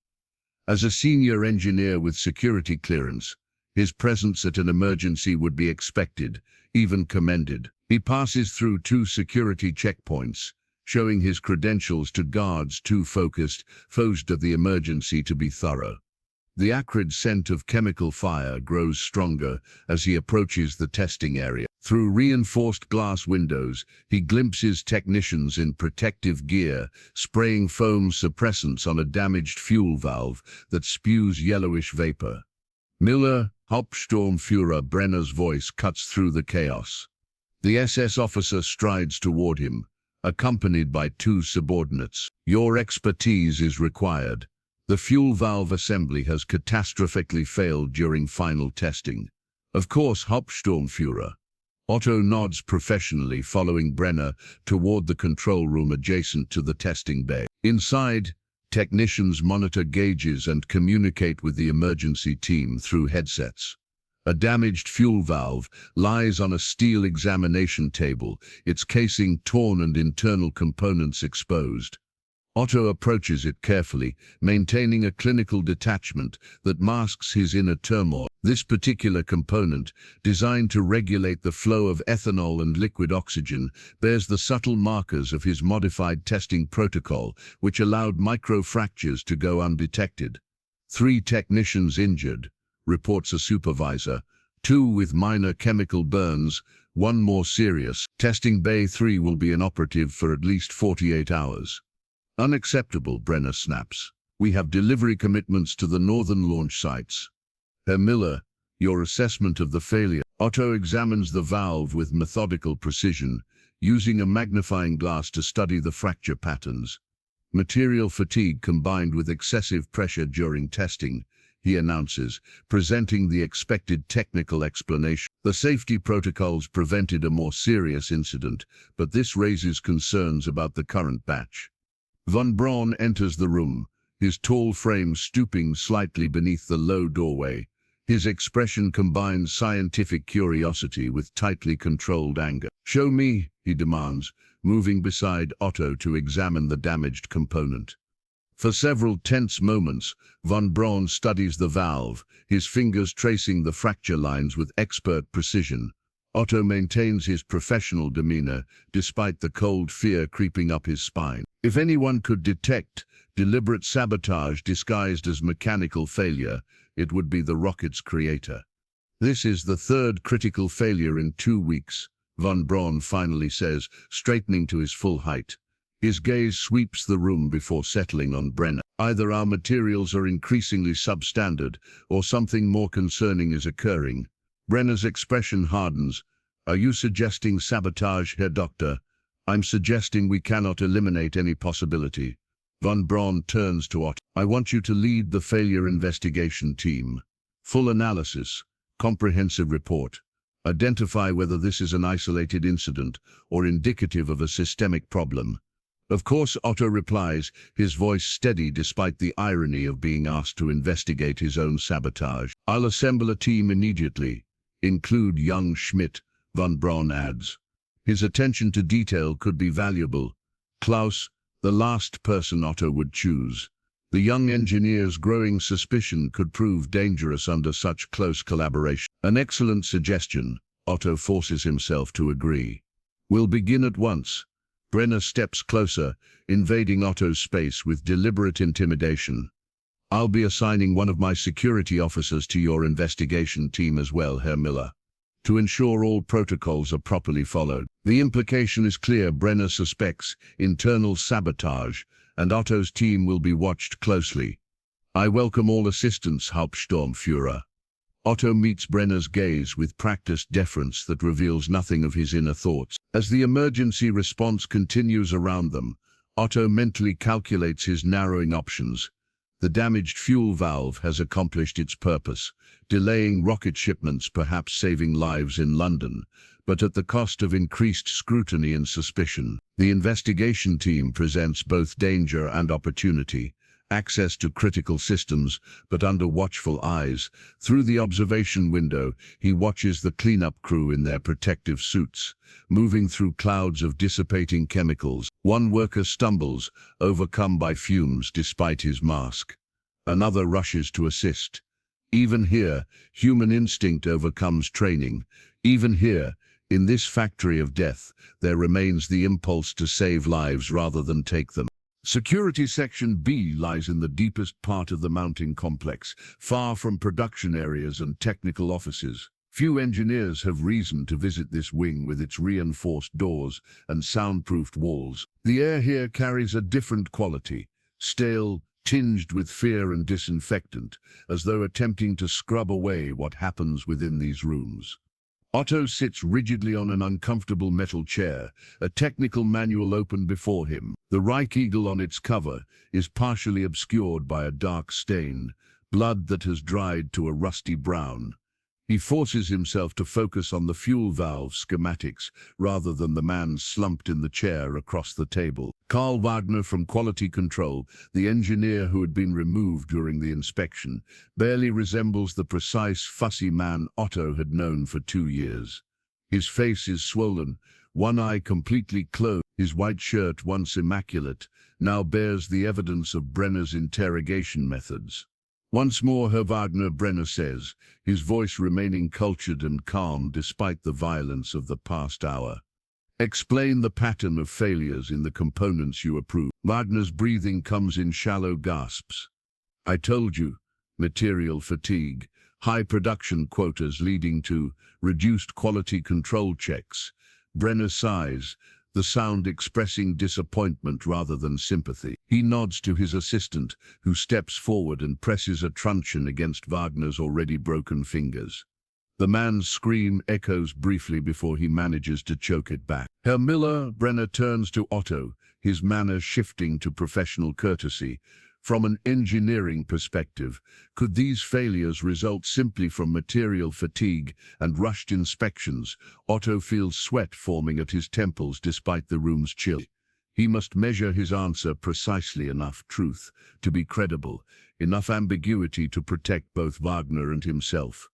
As a senior engineer with security clearance, his presence at an emergency would be expected, even commended. He passes through 2 security checkpoints, showing his credentials to guards too focused of the emergency to be thorough. The acrid scent of chemical fire grows stronger as he approaches the testing area. Through reinforced glass windows, he glimpses technicians in protective gear, spraying foam suppressants on a damaged fuel valve that spews yellowish vapor. Müller, Hauptsturmführer Brenner's voice cuts through the chaos. The SS officer strides toward him, accompanied by 2 subordinates. Your expertise is required. The fuel valve assembly has catastrophically failed during final testing. Of course, Hauptsturmführer. Otto nods professionally, following Brenner toward the control room adjacent to the testing bay. Inside, technicians monitor gauges and communicate with the emergency team through headsets. A damaged fuel valve lies on a steel examination table, its casing torn and internal components exposed. Otto approaches it carefully, maintaining a clinical detachment that masks his inner turmoil. This particular component, designed to regulate the flow of ethanol and liquid oxygen, bears the subtle markers of his modified testing protocol, which allowed microfractures to go undetected. 3 technicians injured, reports a supervisor, 2 with minor chemical burns, 1 more serious. Testing bay 3 will be inoperative for at least 48 hours. Unacceptable, Brenner snaps. We have delivery commitments to the northern launch sites. Herr Müller, your assessment of the failure. Otto examines the valve with methodical precision, using a magnifying glass to study the fracture patterns. Material fatigue combined with excessive pressure during testing, he announces, presenting the expected technical explanation. The safety protocols prevented a more serious incident, but this raises concerns about the current batch. Von Braun enters the room, his tall frame stooping slightly beneath the low doorway. His expression combines scientific curiosity with tightly controlled anger. Show me, he demands, moving beside Otto to examine the damaged component. For several tense moments, von Braun studies the valve, his fingers tracing the fracture lines with expert precision. Otto maintains his professional demeanor, despite the cold fear creeping up his spine. If anyone could detect deliberate sabotage disguised as mechanical failure, it would be the rocket's creator. This is the 3rd critical failure in 2 weeks, von Braun finally says, straightening to his full height. His gaze sweeps the room before settling on Brenner. Either our materials are increasingly substandard, or something more concerning is occurring. Brenner's expression hardens. Are you suggesting sabotage, Herr Doctor? I'm suggesting we cannot eliminate any possibility. Von Braun turns to Otto. I want you to lead the failure investigation team. Full analysis, comprehensive report. Identify whether this is an isolated incident or indicative of a systemic problem. Of course, Otto replies, his voice steady despite the irony of being asked to investigate his own sabotage. I'll assemble a team immediately. Include young Schmidt, von Braun adds. His attention to detail could be valuable. Klaus, the last person Otto would choose. The young engineer's growing suspicion could prove dangerous under such close collaboration. An excellent suggestion, Otto forces himself to agree. We'll begin at once. Brenner steps closer, invading Otto's space with deliberate intimidation. I'll be assigning one of my security officers to your investigation team as well, Herr Müller, to ensure all protocols are properly followed. The implication is clear. Brenner suspects internal sabotage, and Otto's team will be watched closely. I welcome all assistance, Hauptsturmführer. Otto meets Brenner's gaze with practiced deference that reveals nothing of his inner thoughts. As the emergency response continues around them, Otto mentally calculates his narrowing options. The damaged fuel valve has accomplished its purpose, delaying rocket shipments, perhaps saving lives in London, but at the cost of increased scrutiny and suspicion. The investigation team presents both danger and opportunity. Access to critical systems, but under watchful eyes. Through the observation window, he watches the cleanup crew in their protective suits, moving through clouds of dissipating chemicals. One worker stumbles, overcome by fumes despite his mask. Another rushes to assist. Even here, human instinct overcomes training. Even here, in this factory of death, there remains the impulse to save lives rather than take them. Security Section B lies in the deepest part of the mounting complex, far from production areas and technical offices. Few engineers have reason to visit this wing with its reinforced doors and soundproofed walls. The air here carries a different quality, stale, tinged with fear and disinfectant, as though attempting to scrub away what happens within these rooms. Otto sits rigidly on an uncomfortable metal chair, a technical manual open before him. The Reich Eagle on its cover is partially obscured by a dark stain, blood that has dried to a rusty brown. He forces himself to focus on the fuel valve schematics rather than the man slumped in the chair across the table. Karl Wagner from Quality Control, the engineer who had been removed during the inspection, barely resembles the precise, fussy man Otto had known for 2 years. His face is swollen, one eye completely closed. His white shirt, once immaculate, now bears the evidence of Brenner's interrogation methods. Once more, Herr Wagner, Brenner says, his voice remaining cultured and calm despite the violence of the past hour. Explain the pattern of failures in the components you approve. Wagner's breathing comes in shallow gasps. I told you, material fatigue, high production quotas leading to reduced quality control checks. Brenner sighs, the sound expressing disappointment rather than sympathy. He nods to his assistant, who steps forward and presses a truncheon against Wagner's already broken fingers. The man's scream echoes briefly before he manages to choke it back. Herr Müller, Brenner turns to Otto, his manner shifting to professional courtesy. From an engineering perspective, could these failures result simply from material fatigue and rushed inspections? Otto feels sweat forming at his temples despite the room's chill. He must measure his answer precisely: enough truth to be credible, enough ambiguity to protect both Wagner and himself.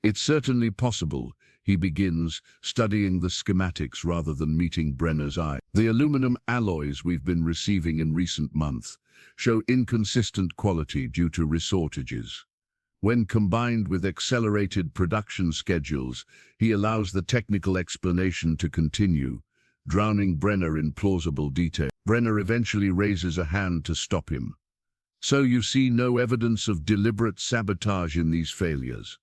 It's certainly possible, he begins, studying the schematics rather than meeting Brenner's eye. The aluminum alloys we've been receiving in recent months show inconsistent quality due to resortages. When combined with accelerated production schedules, he allows the technical explanation to continue, drowning Brenner in plausible detail. Brenner eventually raises a hand to stop him. So you see no evidence of deliberate sabotage in these failures?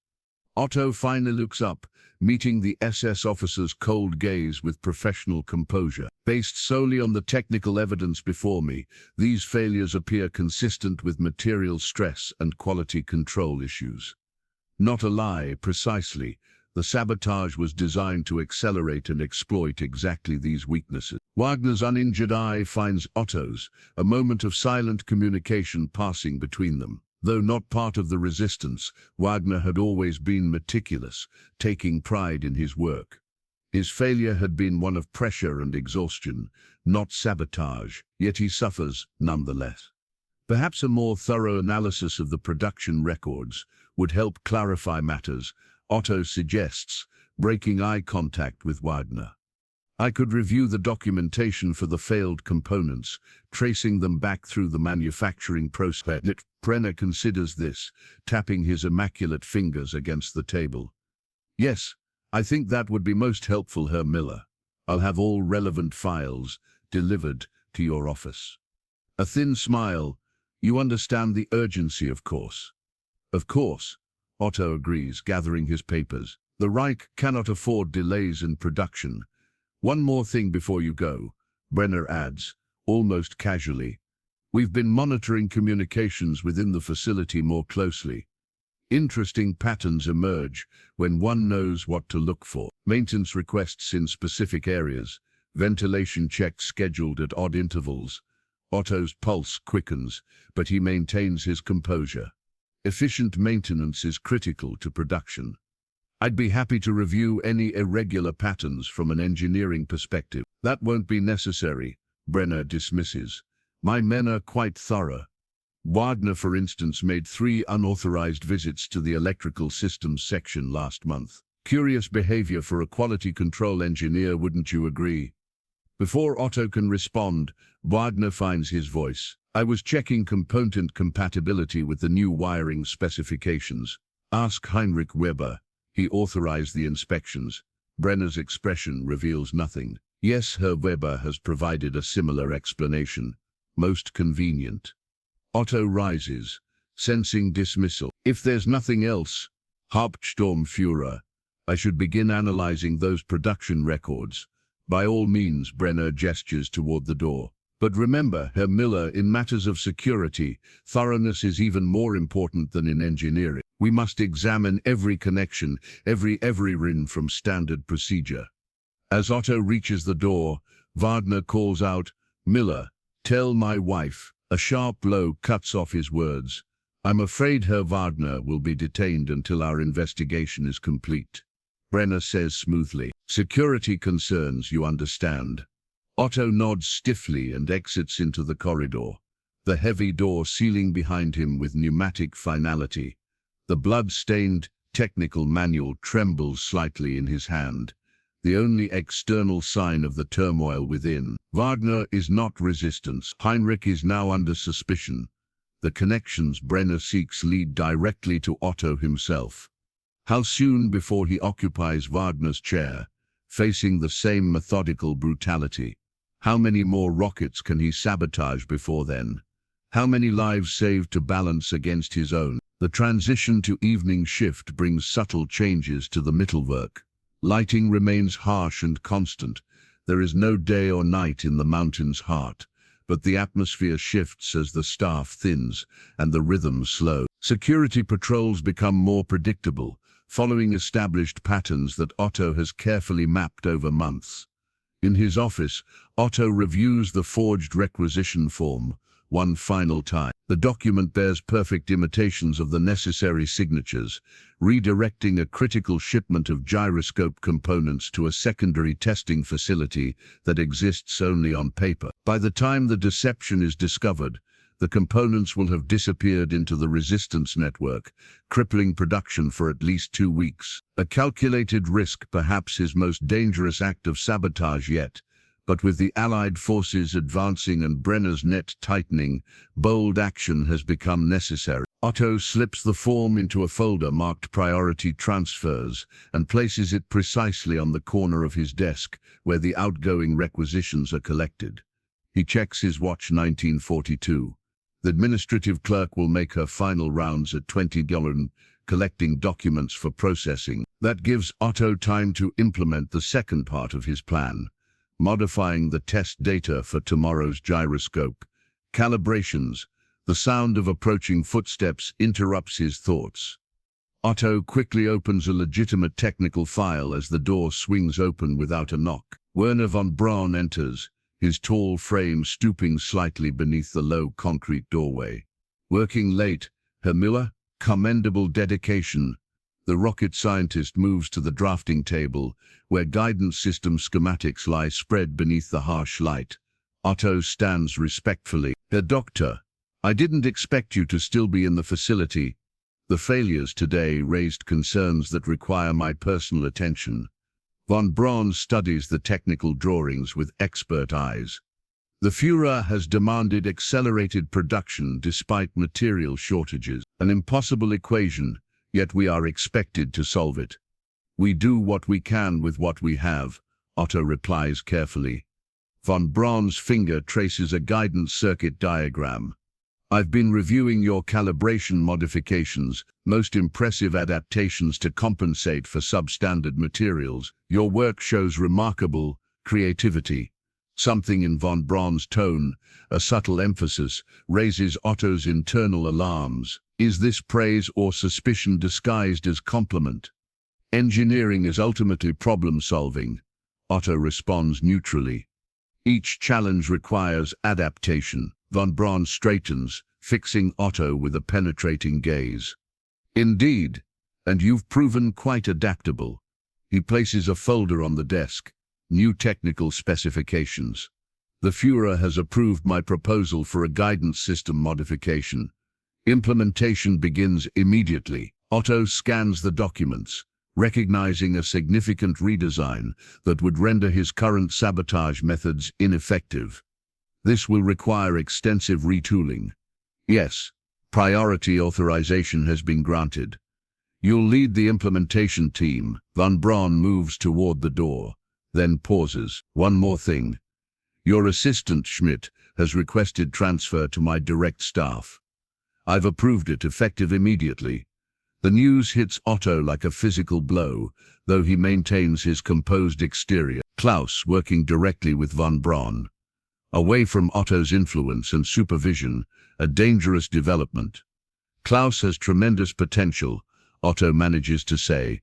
Otto finally looks up, meeting the SS officer's cold gaze with professional composure. Based solely on the technical evidence before me, these failures appear consistent with material stress and quality control issues. Not a lie, precisely. The sabotage was designed to accelerate and exploit exactly these weaknesses. Wagner's uninjured eye finds Otto's, a moment of silent communication passing between them. Though not part of the resistance, Wagner had always been meticulous, taking pride in his work. His failure had been one of pressure and exhaustion, not sabotage, yet he suffers nonetheless. Perhaps a more thorough analysis of the production records would help clarify matters, Otto suggests, breaking eye contact with Wagner. I could review the documentation for the failed components, tracing them back through the manufacturing process. Brenner considers this, tapping his immaculate fingers against the table. Yes, I think that would be most helpful, Herr Müller. I'll have all relevant files delivered to your office. A thin smile. You understand the urgency, of course. Of course, Otto agrees, gathering his papers. The Reich cannot afford delays in production. One more thing before you go, Brenner adds, almost casually. We've been monitoring communications within the facility more closely. Interesting patterns emerge when one knows what to look for. Maintenance requests in specific areas, ventilation checks scheduled at odd intervals. Otto's pulse quickens, but he maintains his composure. Efficient maintenance is critical to production. I'd be happy to review any irregular patterns from an engineering perspective. That won't be necessary, Brenner dismisses. My men are quite thorough. Wagner, for instance, made 3 unauthorized visits to the electrical systems section last month. Curious behavior for a quality control engineer, wouldn't you agree? Before Otto can respond, Wagner finds his voice. I was checking component compatibility with the new wiring specifications. Ask Heinrich Weber. He authorized the inspections. Brenner's expression reveals nothing. Yes, Herr Weber has provided a similar explanation. Most convenient. Otto rises, sensing dismissal. If there's nothing else, Hauptsturmführer, I should begin analyzing those production records. By all means, Brenner gestures toward the door. But remember, Herr Müller, in matters of security, thoroughness is even more important than in engineering. We must examine every connection, every ring from standard procedure. As Otto reaches the door, Wagner calls out, Müller, tell my wife. A sharp blow cuts off his words. I'm afraid Herr Wagner will be detained until our investigation is complete. Brenner says smoothly, security concerns, you understand. Otto nods stiffly and exits into the corridor, the heavy door sealing behind him with pneumatic finality. The blood-stained technical manual trembles slightly in his hand, the only external sign of the turmoil within. Wagner is not resistance. Heinrich is now under suspicion. The connections Brenner seeks lead directly to Otto himself. How soon before he occupies Wagner's chair, facing the same methodical brutality? How many more rockets can he sabotage before then? How many lives saved to balance against his own? The transition to evening shift brings subtle changes to the Mittelwerk. Lighting remains harsh and constant. There is no day or night in the mountain's heart, but the atmosphere shifts as the staff thins and the rhythm slows. Security patrols become more predictable, following established patterns that Otto has carefully mapped over months. In his office, Otto reviews the forged requisition form one final time. The document bears perfect imitations of the necessary signatures, redirecting a critical shipment of gyroscope components to a secondary testing facility that exists only on paper. By the time the deception is discovered, the components will have disappeared into the resistance network, crippling production for at least 2 weeks. A calculated risk, perhaps his most dangerous act of sabotage yet. But with the Allied forces advancing and Brenner's net tightening, bold action has become necessary. Otto slips the form into a folder marked Priority Transfers and places it precisely on the corner of his desk, where the outgoing requisitions are collected. He checks his watch. 1942. The administrative clerk will make her final rounds at 20 gallon, collecting documents for processing. That gives Otto time to implement the second part of his plan, modifying the test data for tomorrow's gyroscope. Calibrations. The sound of approaching footsteps interrupts his thoughts. Otto quickly opens a legitimate technical file as the door swings open without a knock. Werner von Braun enters, his tall frame stooping slightly beneath the low concrete doorway. Working late, Herr Müller? Commendable dedication. The rocket scientist moves to the drafting table, where guidance system schematics lie spread beneath the harsh light. Otto stands respectfully. Herr Doctor, I didn't expect you to still be in the facility. The failures today raised concerns that require my personal attention. Von Braun studies the technical drawings with expert eyes. The Führer has demanded accelerated production despite material shortages. An impossible equation, yet we are expected to solve it. We do what we can with what we have, Otto replies carefully. Von Braun's finger traces a guidance circuit diagram. I've been reviewing your calibration modifications, most impressive adaptations to compensate for substandard materials. Your work shows remarkable creativity. Something in von Braun's tone, a subtle emphasis, raises Otto's internal alarms. Is this praise or suspicion disguised as compliment? Engineering is ultimately problem-solving. Otto responds neutrally. Each challenge requires adaptation. Von Braun straightens, fixing Otto with a penetrating gaze. Indeed, and you've proven quite adaptable. He places a folder on the desk. New technical specifications. The Führer has approved my proposal for a guidance system modification. Implementation begins immediately. Otto scans the documents, recognizing a significant redesign that would render his current sabotage methods ineffective. This will require extensive retooling. Yes, priority authorization has been granted. You'll lead the implementation team. Von Braun moves toward the door, then pauses. One more thing. Your assistant, Schmidt, has requested transfer to my direct staff. I've approved it, effective immediately. The news hits Otto like a physical blow, though he maintains his composed exterior. Klaus, working directly with von Braun. Away from Otto's influence and supervision, a dangerous development. Klaus has tremendous potential, Otto manages to say.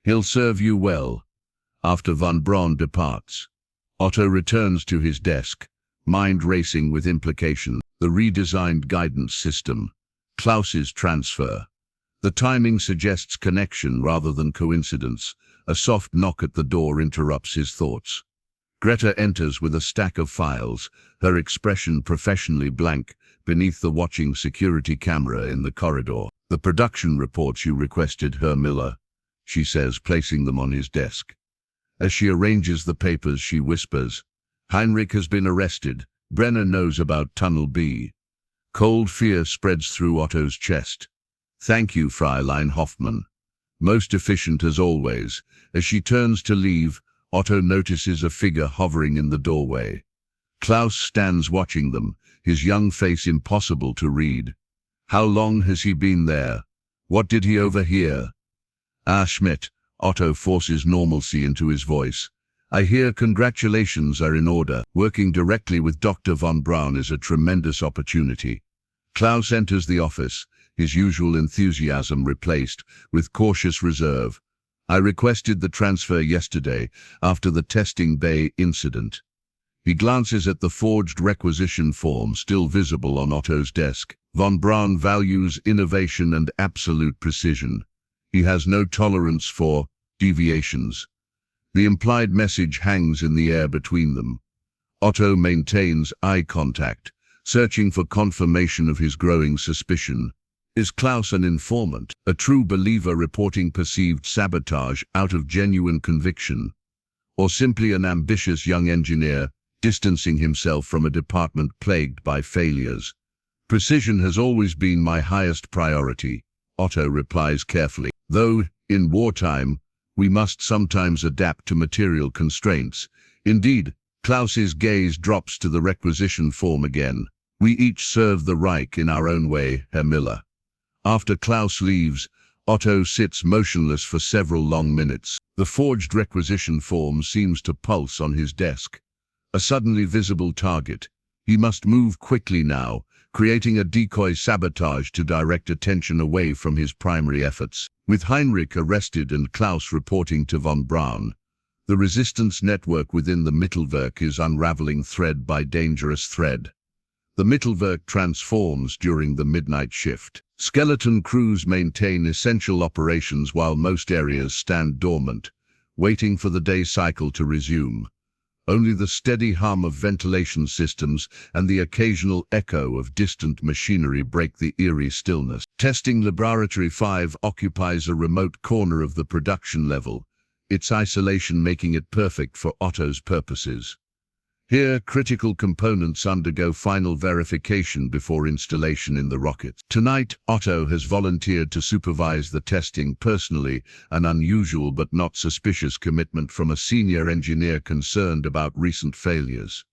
He'll serve you well. After von Braun departs, Otto returns to his desk, mind racing with implications. The redesigned guidance system. Klaus's transfer. The timing suggests connection rather than coincidence. A soft knock at the door interrupts his thoughts. Greta enters with a stack of files, her expression professionally blank, beneath the watching security camera in the corridor. The production reports you requested, Herr Müller, she says, placing them on his desk. As she arranges the papers, she whispers, Heinrich has been arrested. Brenner knows about Tunnel B. Cold fear spreads through Otto's chest. Thank you, Fräulein Hoffmann. Most efficient as always. As she turns to leave, Otto notices a figure hovering in the doorway. Klaus stands watching them, his young face impossible to read. How long has he been there? What did he overhear? Ah, Schmidt, Otto forces normalcy into his voice. I hear congratulations are in order. Working directly with Dr. von Braun is a tremendous opportunity. Klaus enters the office, his usual enthusiasm replaced with cautious reserve. I requested the transfer yesterday after the testing bay incident. He glances at the forged requisition form still visible on Otto's desk. Von Braun values innovation and absolute precision. He has no tolerance for deviations. The implied message hangs in the air between them. Otto maintains eye contact, searching for confirmation of his growing suspicion. Is Klaus an informant, a true believer reporting perceived sabotage out of genuine conviction, or simply an ambitious young engineer distancing himself from a department plagued by failures? Precision has always been my highest priority, Otto replies carefully. Though, in wartime, we must sometimes adapt to material constraints. Indeed, Klaus's gaze drops to the requisition form again. We each serve the Reich in our own way, Herr Müller. After Klaus leaves, Otto sits motionless for several long minutes. The forged requisition form seems to pulse on his desk. A suddenly visible target. He must move quickly now, creating a decoy sabotage to direct attention away from his primary efforts. With Heinrich arrested and Klaus reporting to von Braun, the resistance network within the Mittelwerk is unraveling thread by dangerous thread. The Mittelwerk transforms during the midnight shift. Skeleton crews maintain essential operations while most areas stand dormant, waiting for the day cycle to resume. Only the steady hum of ventilation systems and the occasional echo of distant machinery break the eerie stillness. Testing Laboratory 5 occupies a remote corner of the production level, its isolation making it perfect for Otto's purposes. Here, critical components undergo final verification before installation in the rocket. Tonight, Otto has volunteered to supervise the testing personally, an unusual but not suspicious commitment from a senior engineer concerned about recent failures.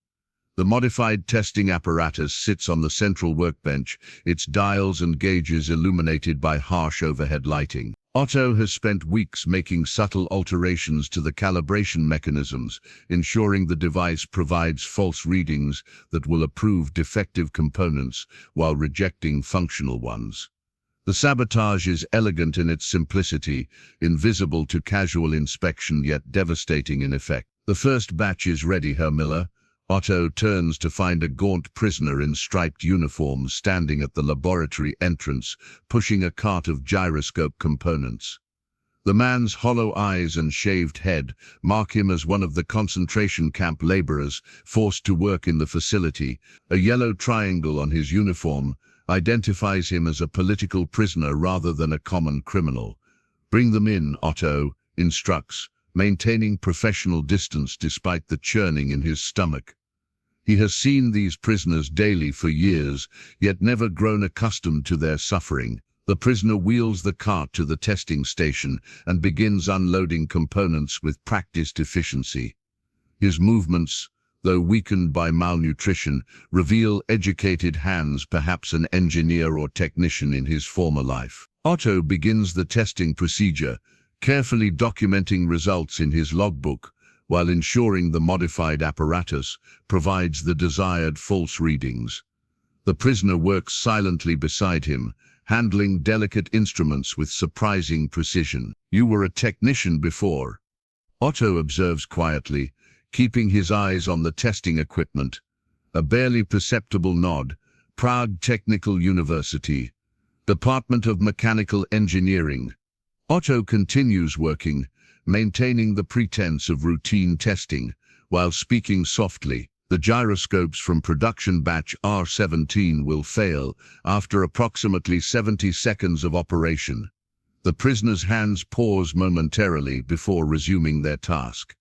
The modified testing apparatus sits on the central workbench, its dials and gauges illuminated by harsh overhead lighting. Otto has spent weeks making subtle alterations to the calibration mechanisms, ensuring the device provides false readings that will approve defective components while rejecting functional ones. The sabotage is elegant in its simplicity, invisible to casual inspection yet devastating in effect. The first batch is ready, Herr Müller. Otto turns to find a gaunt prisoner in striped uniform standing at the laboratory entrance, pushing a cart of gyroscope components. The man's hollow eyes and shaved head mark him as one of the concentration camp laborers forced to work in the facility. A yellow triangle on his uniform identifies him as a political prisoner rather than a common criminal. "Bring them in," Otto instructs, maintaining professional distance despite the churning in his stomach. He has seen these prisoners daily for years, yet never grown accustomed to their suffering. The prisoner wheels the cart to the testing station and begins unloading components with practiced efficiency. His movements, though weakened by malnutrition, reveal educated hands, perhaps an engineer or technician in his former life. Otto begins the testing procedure, carefully documenting results in his logbook, while ensuring the modified apparatus provides the desired false readings. The prisoner works silently beside him, handling delicate instruments with surprising precision. "You were a technician before," Otto observes quietly, keeping his eyes on the testing equipment. A barely perceptible nod. "Prague Technical University, Department of Mechanical Engineering." Otto continues working, maintaining the pretense of routine testing, while speaking softly. The gyroscopes from production batch R17 will fail after approximately 70 seconds of operation. The prisoner's hands pause momentarily before resuming their task.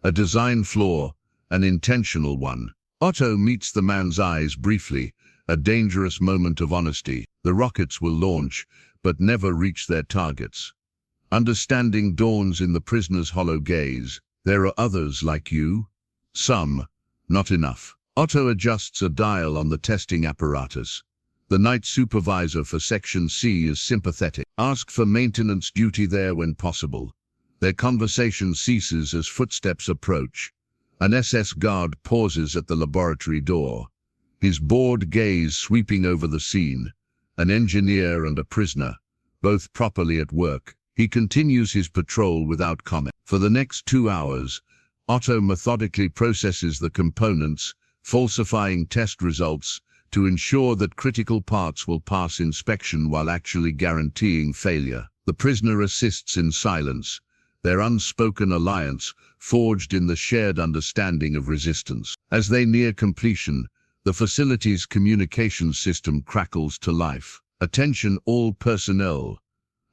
A design flaw, an intentional one. Otto meets the man's eyes briefly, a dangerous moment of honesty. The rockets will launch, but never reach their targets. Understanding dawns in the prisoner's hollow gaze. "There are others like you?" "Some, not enough." Otto adjusts a dial on the testing apparatus. The night supervisor for Section C is sympathetic. "Ask for maintenance duty there when possible." Their conversation ceases as footsteps approach. An SS guard pauses at the laboratory door, his bored gaze sweeping over the scene. An engineer and a prisoner, both properly at work. He continues his patrol without comment. For the next 2 hours, Otto methodically processes the components, falsifying test results to ensure that critical parts will pass inspection while actually guaranteeing failure. The prisoner assists in silence, their unspoken alliance forged in the shared understanding of resistance. As they near completion, the facility's communications system crackles to life. "Attention all personnel.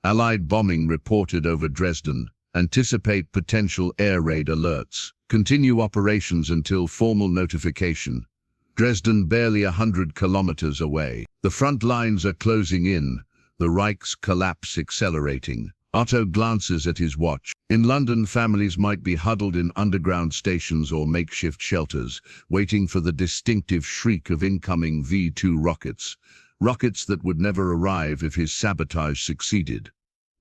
Allied bombing reported over Dresden. Anticipate potential air raid alerts. Continue operations until formal notification." Dresden barely 100 kilometers away. The front lines are closing in, the Reich's collapse accelerating. Otto glances at his watch. In London, families might be huddled in underground stations or makeshift shelters, waiting for the distinctive shriek of incoming V-2 rockets. Rockets that would never arrive if his sabotage succeeded.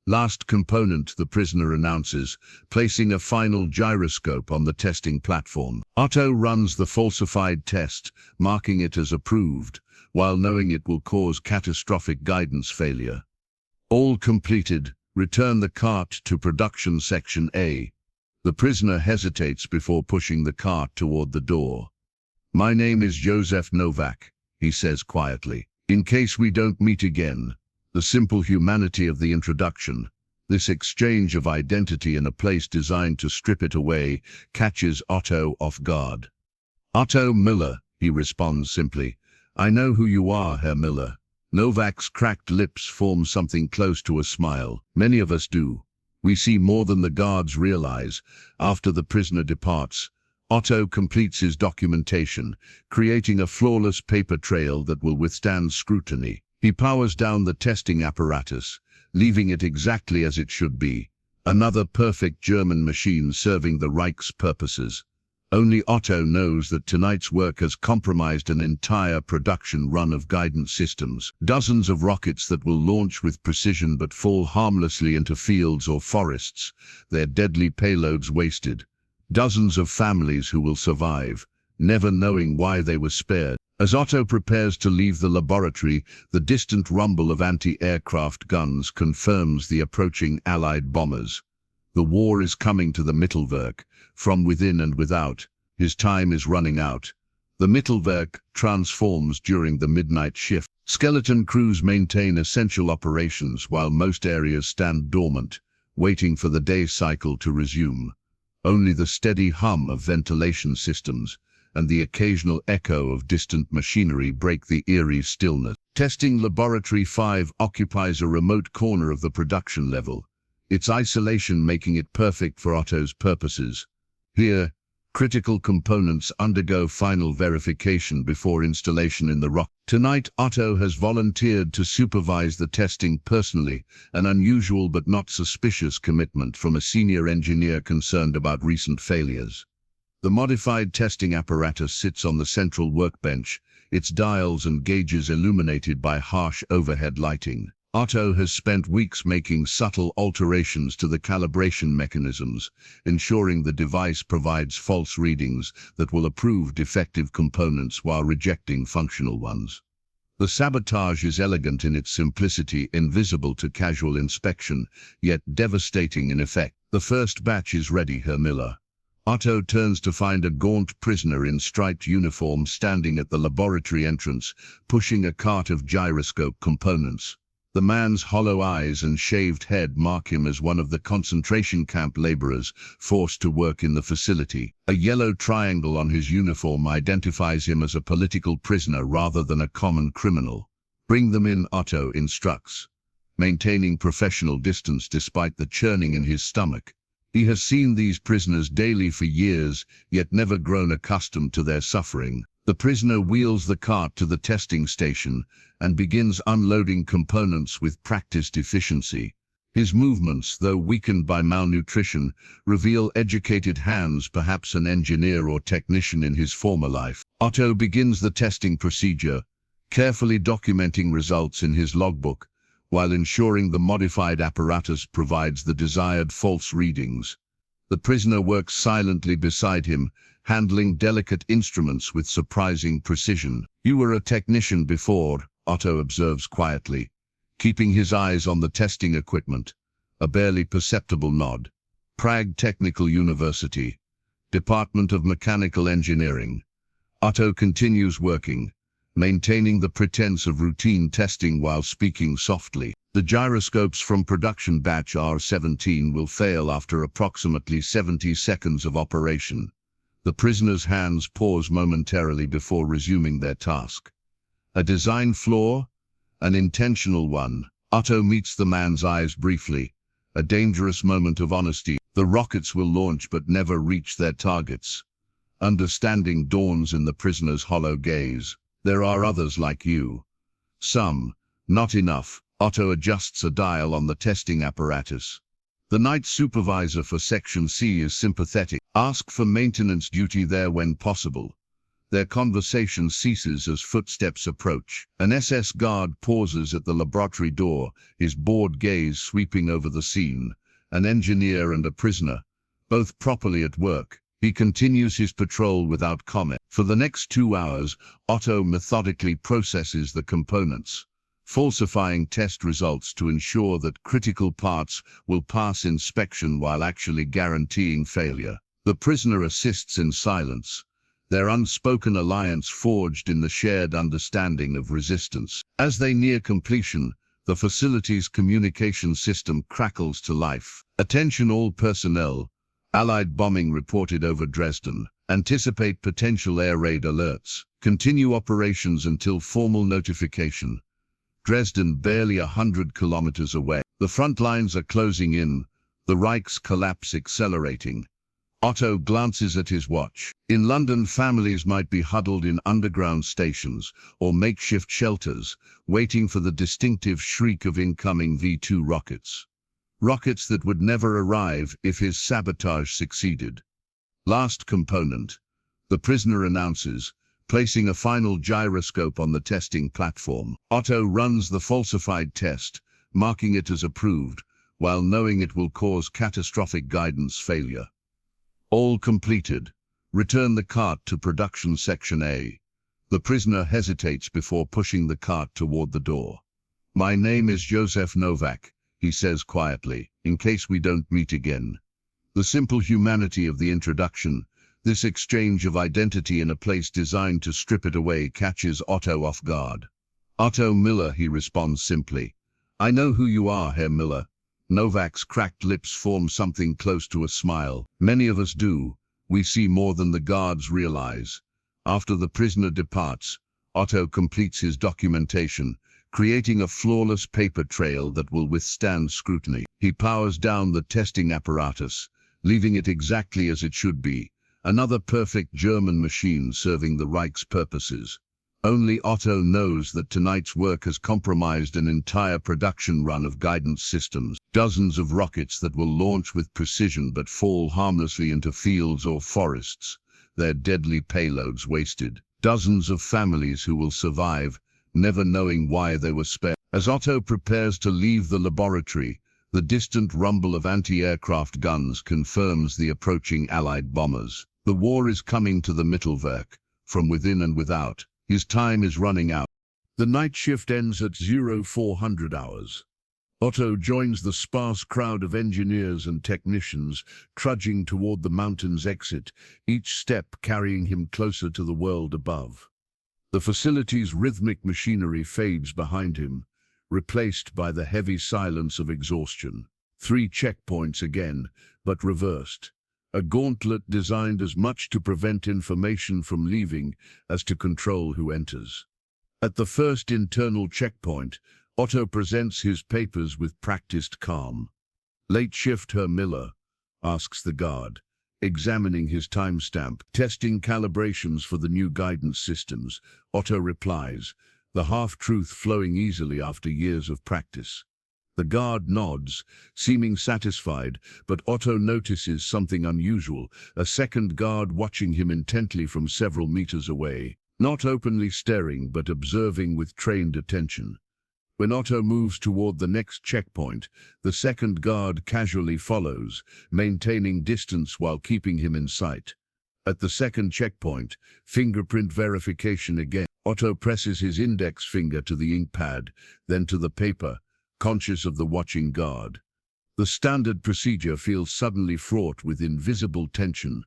"Last component," the prisoner announces, placing a final gyroscope on the testing platform. Otto runs the falsified test, marking it as approved, while knowing it will cause catastrophic guidance failure. All completed. Return the cart to production section A. The prisoner hesitates before pushing the cart toward the door. "My name is Joseph Novak," he says quietly. "In case we don't meet again." The simple humanity of the introduction, this exchange of identity in a place designed to strip it away, catches Otto off guard. "Otto Müller," he responds simply. "I know who you are, Herr Müller." Novak's cracked lips form something close to a smile. "Many of us do. We see more than the guards realize." After the prisoner departs, Otto completes his documentation, creating a flawless paper trail that will withstand scrutiny. He powers down the testing apparatus, leaving it exactly as it should be. Another perfect German machine serving the Reich's purposes. Only Otto knows that tonight's work has compromised an entire production run of guidance systems. Dozens of rockets that will launch with precision but fall harmlessly into fields or forests, their deadly payloads wasted. Dozens of families who will survive, never knowing why they were spared. As Otto prepares to leave the laboratory, the distant rumble of anti-aircraft guns confirms the approaching Allied bombers. The war is coming to the Mittelwerk, from within and without. His time is running out. The Mittelwerk transforms during the midnight shift. Skeleton crews maintain essential operations while most areas stand dormant, waiting for the day cycle to resume. Only the steady hum of ventilation systems and the occasional echo of distant machinery break the eerie stillness. Testing Laboratory 5 occupies a remote corner of the production level, its isolation making it perfect for Otto's purposes. Here, critical components undergo final verification before installation in the rocket. Tonight, Otto has volunteered to supervise the testing personally, an unusual but not suspicious commitment from a senior engineer concerned about recent failures. The modified testing apparatus sits on the central workbench, its dials and gauges illuminated by harsh overhead lighting. Otto has spent weeks making subtle alterations to the calibration mechanisms, ensuring the device provides false readings that will approve defective components while rejecting functional ones. The sabotage is elegant in its simplicity, invisible to casual inspection, yet devastating in effect. The first batch is ready, Herr Müller. Otto turns to find a gaunt prisoner in striped uniform standing at the laboratory entrance, pushing a cart of gyroscope components. The man's hollow eyes and shaved head mark him as one of the concentration camp laborers forced to work in the facility. A yellow triangle on his uniform identifies him as a political prisoner rather than a common criminal. Bring them in, Otto instructs, maintaining professional distance despite the churning in his stomach. He has seen these prisoners daily for years, yet never grown accustomed to their suffering. The prisoner wheels the cart to the testing station and begins unloading components with practiced efficiency. His movements, though weakened by malnutrition, reveal educated hands, perhaps an engineer or technician in his former life. Otto begins the testing procedure, carefully documenting results in his logbook, while ensuring the modified apparatus provides the desired false readings. The prisoner works silently beside him, handling delicate instruments with surprising precision. You were a technician before, Otto observes quietly, keeping his eyes on the testing equipment. A barely perceptible nod. Prague Technical University, Department of Mechanical Engineering. Otto continues working, maintaining the pretense of routine testing while speaking softly. The gyroscopes from production batch R17 will fail after approximately 70 seconds of operation. The prisoner's hands pause momentarily before resuming their task. A design flaw? An intentional one. Otto meets the man's eyes briefly. A dangerous moment of honesty. The rockets will launch but never reach their targets. Understanding dawns in the prisoner's hollow gaze. There are others like you. Some. Not enough. Otto adjusts a dial on the testing apparatus. The night supervisor for Section C is sympathetic. Ask for maintenance duty there when possible. Their conversation ceases as footsteps approach. An SS guard pauses at the laboratory door, his bored gaze sweeping over the scene. An engineer and a prisoner, both properly at work. He continues his patrol without comment. For the next 2 hours, Otto methodically processes the components, falsifying test results to ensure that critical parts will pass inspection while actually guaranteeing failure. The prisoner assists in silence, their unspoken alliance forged in the shared understanding of resistance. As they near completion, the facility's communication system crackles to life. Attention all personnel. Allied bombing reported over Dresden. Anticipate potential air raid alerts. Continue operations until formal notification. Dresden barely 100 kilometers away. The front lines are closing in, the Reich's collapse accelerating. Otto glances at his watch. In London, families might be huddled in underground stations or makeshift shelters, waiting for the distinctive shriek of incoming V-2 rockets. Rockets that would never arrive if his sabotage succeeded. Last component, the prisoner announces, placing a final gyroscope on the testing platform. Otto runs the falsified test, marking it as approved, while knowing it will cause catastrophic guidance failure. All completed. Return the cart to production section A. The prisoner hesitates before pushing the cart toward the door. "My name is Joseph Novak," he says quietly, "in case we don't meet again." The simple humanity of the introduction, this exchange of identity in a place designed to strip it away, catches Otto off guard. "Otto Müller," he responds simply. "I know who you are, Herr Müller." Novak's cracked lips form something close to a smile. "Many of us do. We see more than the guards realize." After the prisoner departs, Otto completes his documentation, creating a flawless paper trail that will withstand scrutiny. He powers down the testing apparatus, leaving it exactly as it should be, another perfect German machine serving the Reich's purposes. Only Otto knows that tonight's work has compromised an entire production run of guidance systems, dozens of rockets that will launch with precision but fall harmlessly into fields or forests, their deadly payloads wasted. Dozens of families who will survive, never knowing why they were spared. As Otto prepares to leave the laboratory, the distant rumble of anti-aircraft guns confirms the approaching Allied bombers. The war is coming to the Mittelwerk, from within and without. His time is running out. The night shift ends at 0400 hours. Otto joins the sparse crowd of engineers and technicians trudging toward the mountain's exit, each step carrying him closer to the world above. The facility's rhythmic machinery fades behind him, replaced by the heavy silence of exhaustion. 3 checkpoints again, but reversed. A gauntlet designed as much to prevent information from leaving as to control who enters. At the first internal checkpoint, Otto presents his papers with practiced calm. "Late shift, Herr Müller?" asks the guard, examining his timestamp. "Testing calibrations for the new guidance systems," Otto replies, the half-truth flowing easily after years of practice. The guard nods, seeming satisfied, but Otto notices something unusual, a second guard watching him intently from several meters away, not openly staring but observing with trained attention. When Otto moves toward the next checkpoint, the second guard casually follows, maintaining distance while keeping him in sight. At the second checkpoint, fingerprint verification again. Otto presses his index finger to the ink pad, then to the paper, conscious of the watching guard. The standard procedure feels suddenly fraught with invisible tension.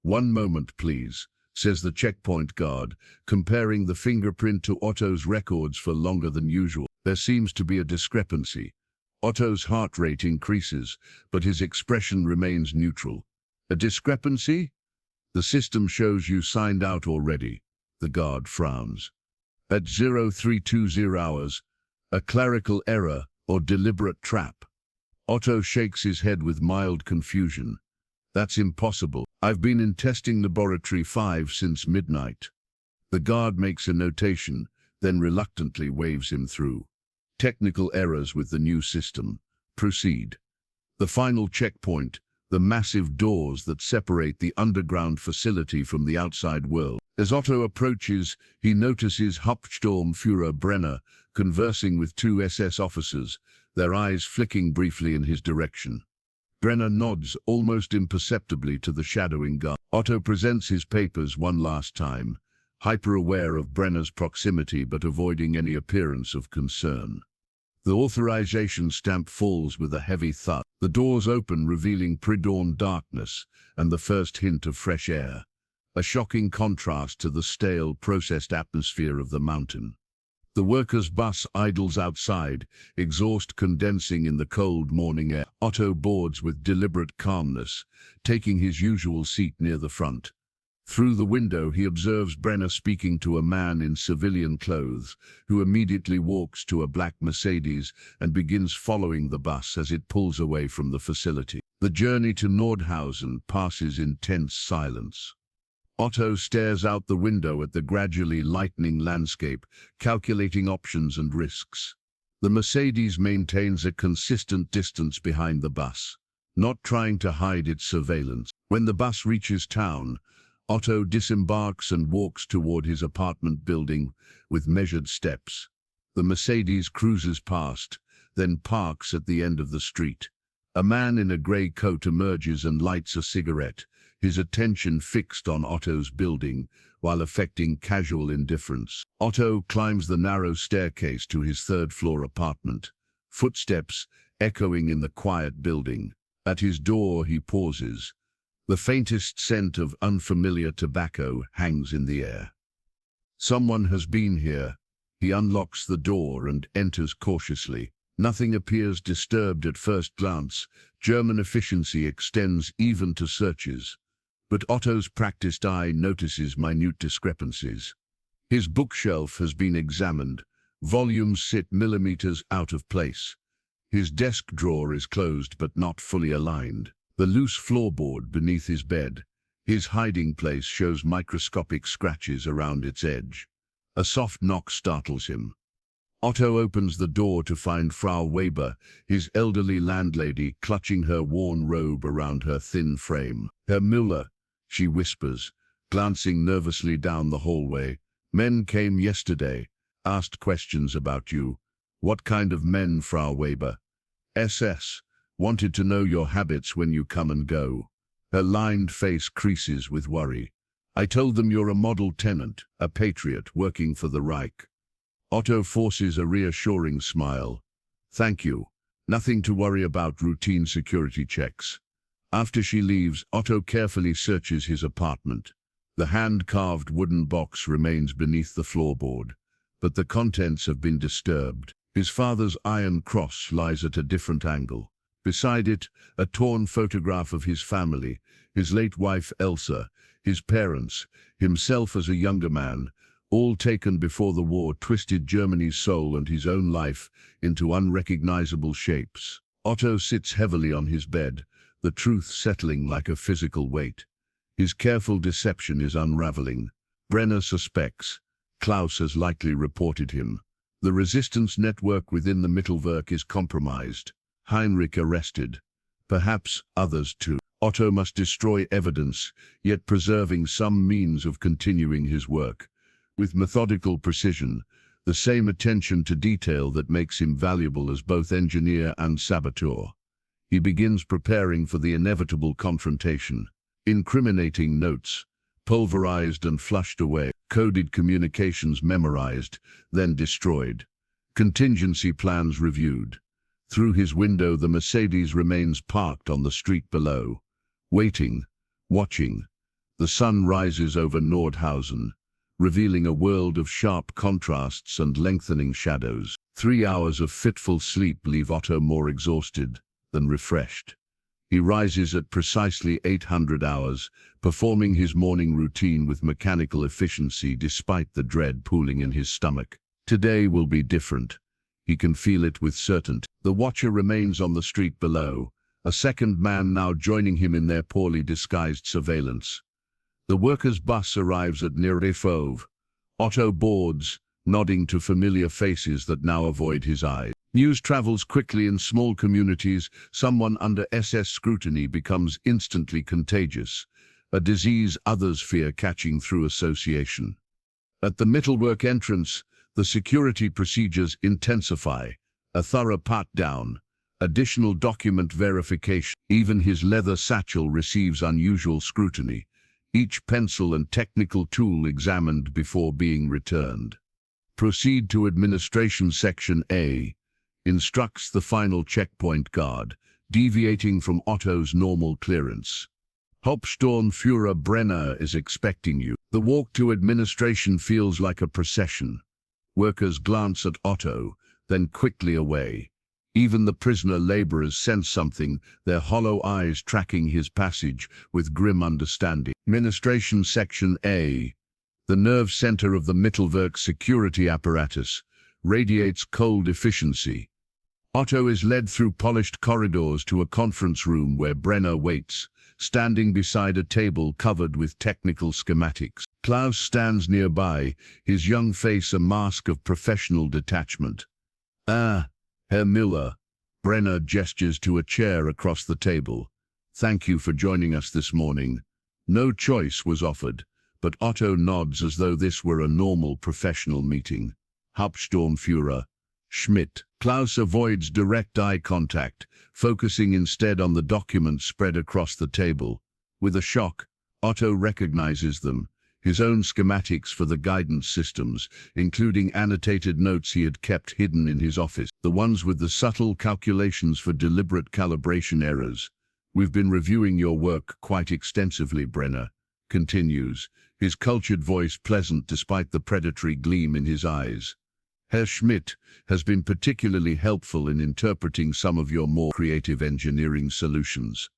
"One moment, please," says the checkpoint guard, comparing the fingerprint to Otto's records for longer than usual. There seems to be a discrepancy. Otto's heart rate increases, but his expression remains neutral. "A discrepancy? The system shows you signed out already." The guard frowns. "At 0320 hours, a clerical error or deliberate trap." Otto shakes his head with mild confusion. "That's impossible. I've been in testing laboratory 5 since midnight." The guard makes a notation, then reluctantly waves him through. "Technical errors with the new system. Proceed." The final checkpoint, the massive doors that separate the underground facility from the outside world. As Otto approaches, he notices Hauptsturmführer Brenner conversing with 2 SS officers, their eyes flicking briefly in his direction. Brenner nods almost imperceptibly to the shadowing guard. Otto presents his papers one last time, hyper-aware of Brenner's proximity but avoiding any appearance of concern. The authorization stamp falls with a heavy thud. The doors open, revealing pre-dawn darkness and the first hint of fresh air, a shocking contrast to the stale, processed atmosphere of the mountain. The workers' bus idles outside, exhaust condensing in the cold morning air. Otto boards with deliberate calmness, taking his usual seat near the front. Through the window, he observes Brenner speaking to a man in civilian clothes, who immediately walks to a black Mercedes and begins following the bus as it pulls away from the facility. The journey to Nordhausen passes in tense silence. Otto stares out the window at the gradually lightening landscape, calculating options and risks. The Mercedes maintains a consistent distance behind the bus, not trying to hide its surveillance. When the bus reaches town, Otto disembarks and walks toward his apartment building with measured steps. The Mercedes cruises past, then parks at the end of the street. A man in a grey coat emerges and lights a cigarette, his attention fixed on Otto's building while affecting casual indifference. Otto climbs the narrow staircase to his third-floor apartment, footsteps echoing in the quiet building. At his door he pauses. The faintest scent of unfamiliar tobacco hangs in the air. Someone has been here. He unlocks the door and enters cautiously. Nothing appears disturbed at first glance. German efficiency extends even to searches. But Otto's practiced eye notices minute discrepancies. His bookshelf has been examined. Volumes sit millimeters out of place. His desk drawer is closed but not fully aligned. The loose floorboard beneath his bed, his hiding place, shows microscopic scratches around its edge. A soft knock startles him. Otto opens the door to find Frau Weber, his elderly landlady, clutching her worn robe around her thin frame. "Herr Müller," she whispers, glancing nervously down the hallway. "Men came yesterday, asked questions about you." "What kind of men, Frau Weber?" "SS. Wanted to know your habits when you come and go." Her lined face creases with worry. "I told them you're a model tenant, a patriot working for the Reich." Otto forces a reassuring smile. "Thank you. Nothing to worry about, routine security checks." After she leaves, Otto carefully searches his apartment. The hand-carved wooden box remains beneath the floorboard, but the contents have been disturbed. His father's iron cross lies at a different angle. Beside it, a torn photograph of his family, his late wife Elsa, his parents, himself as a younger man, all taken before the war, twisted Germany's soul and his own life into unrecognizable shapes. Otto sits heavily on his bed, the truth settling like a physical weight. His careful deception is unraveling. Brenner suspects. Klaus has likely reported him. The resistance network within the Mittelwerk is compromised. Heinrich arrested. Perhaps others too. Otto must destroy evidence, yet preserving some means of continuing his work. With methodical precision, the same attention to detail that makes him valuable as both engineer and saboteur. He begins preparing for the inevitable confrontation. Incriminating notes, pulverized and flushed away. Coded communications memorized, then destroyed. Contingency plans reviewed. Through his window, the Mercedes remains parked on the street below, waiting, watching. The sun rises over Nordhausen, revealing a world of sharp contrasts and lengthening shadows. 3 hours of fitful sleep leave Otto more exhausted than refreshed. He rises at precisely 800 hours, performing his morning routine with mechanical efficiency despite the dread pooling in his stomach. Today will be different. He can feel it with certainty. The watcher remains on the street below, a second man now joining him in their poorly disguised surveillance. The workers' bus arrives at Nierefove. Otto boards, nodding to familiar faces that now avoid his eyes. News travels quickly in small communities. Someone under SS scrutiny becomes instantly contagious, a disease others fear catching through association. At the Mittelwerk entrance, the security procedures intensify. A thorough pat-down, additional document verification. Even his leather satchel receives unusual scrutiny, each pencil and technical tool examined before being returned. Proceed to Administration Section A. Instructs the final checkpoint guard, deviating from Otto's normal clearance. Hauptsturmführer Brenner is expecting you. The walk to administration feels like a procession. Workers glance at Otto, then quickly away. Even the prisoner laborers sense something, their hollow eyes tracking his passage with grim understanding. Administration Section A. The nerve center of the Mittelwerk security apparatus radiates cold efficiency. Otto is led through polished corridors to a conference room where Brenner waits, standing beside a table covered with technical schematics. Klaus stands nearby, his young face a mask of professional detachment. "Ah, Herr Müller." Brenner gestures to a chair across the table. "Thank you for joining us this morning." No choice was offered, but Otto nods as though this were a normal professional meeting. Hauptsturmführer Schmidt. Klaus avoids direct eye contact, focusing instead on the documents spread across the table. With a shock, Otto recognizes them, his own schematics for the guidance systems, including annotated notes he had kept hidden in his office, the ones with the subtle calculations for deliberate calibration errors. "We've been reviewing your work quite extensively," Brenner continues, his cultured voice pleasant despite the predatory gleam in his eyes. "Herr Schmidt has been particularly helpful in interpreting some of your more creative engineering solutions."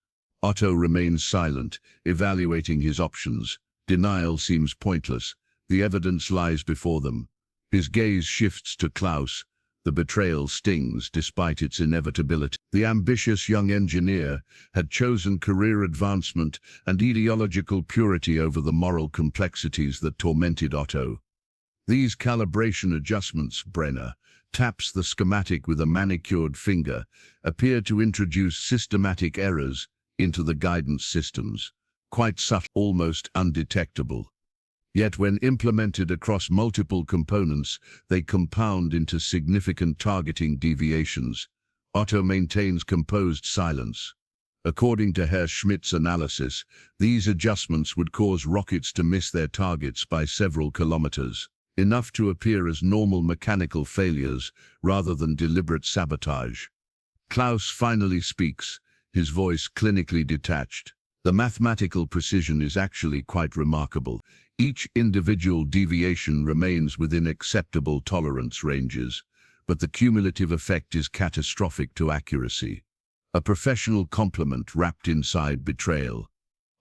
Otto remains silent, evaluating his options. Denial seems pointless. The evidence lies before them. His gaze shifts to Klaus. The betrayal stings despite its inevitability. The ambitious young engineer had chosen career advancement and ideological purity over the moral complexities that tormented Otto. "These calibration adjustments," Brenner taps the schematic with a manicured finger, "appear to introduce systematic errors into the guidance systems, quite subtle, almost undetectable. Yet when implemented across multiple components, they compound into significant targeting deviations." Otto maintains composed silence. According to Herr Schmidt's analysis, these adjustments would cause rockets to miss their targets by several kilometers, enough to appear as normal mechanical failures rather than deliberate sabotage. Klaus finally speaks, his voice clinically detached. "The mathematical precision is actually quite remarkable. Each individual deviation remains within acceptable tolerance ranges, but the cumulative effect is catastrophic to accuracy. A professional compliment wrapped inside betrayal."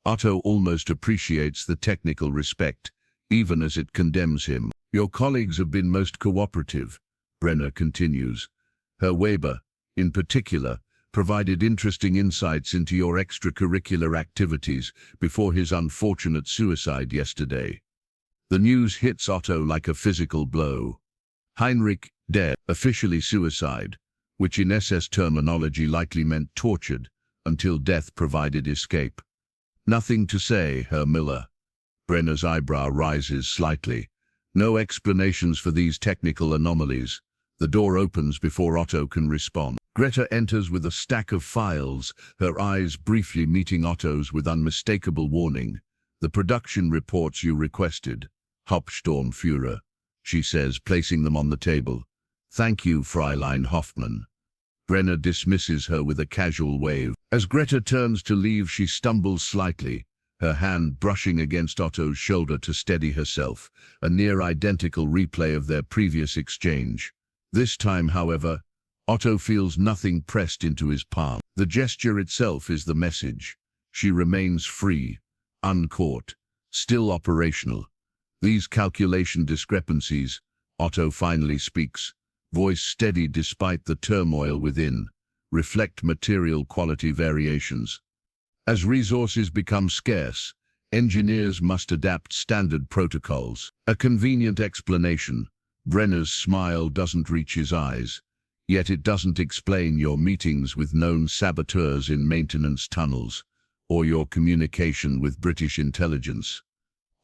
Otto almost appreciates the technical respect, even as it condemns him. "Your colleagues have been most cooperative," Brenner continues. "Herr Weber, in particular, provided interesting insights into your extracurricular activities before his unfortunate suicide yesterday." The news hits Otto like a physical blow. Heinrich dead, officially suicide, which in SS terminology likely meant tortured, until death provided escape. "Nothing to say, Herr Müller." Brenner's eyebrow rises slightly. "No explanations for these technical anomalies." The door opens before Otto can respond. Greta enters with a stack of files, her eyes briefly meeting Otto's with unmistakable warning. "The production reports you requested, Hauptsturmführer," she says, placing them on the table. "Thank you, Fräulein Hoffmann." Brenner dismisses her with a casual wave. As Greta turns to leave, she stumbles slightly, her hand brushing against Otto's shoulder to steady herself, a near-identical replay of their previous exchange. This time, however, Otto feels nothing pressed into his palm. The gesture itself is the message. She remains free, uncaught, still operational. "These calculation discrepancies," Otto finally speaks, voice steady despite the turmoil within, "reflect material quality variations. As resources become scarce, engineers must adapt standard protocols." A convenient explanation. Brenner's smile doesn't reach his eyes. "Yet it doesn't explain your meetings with known saboteurs in maintenance tunnels, or your communication with British intelligence."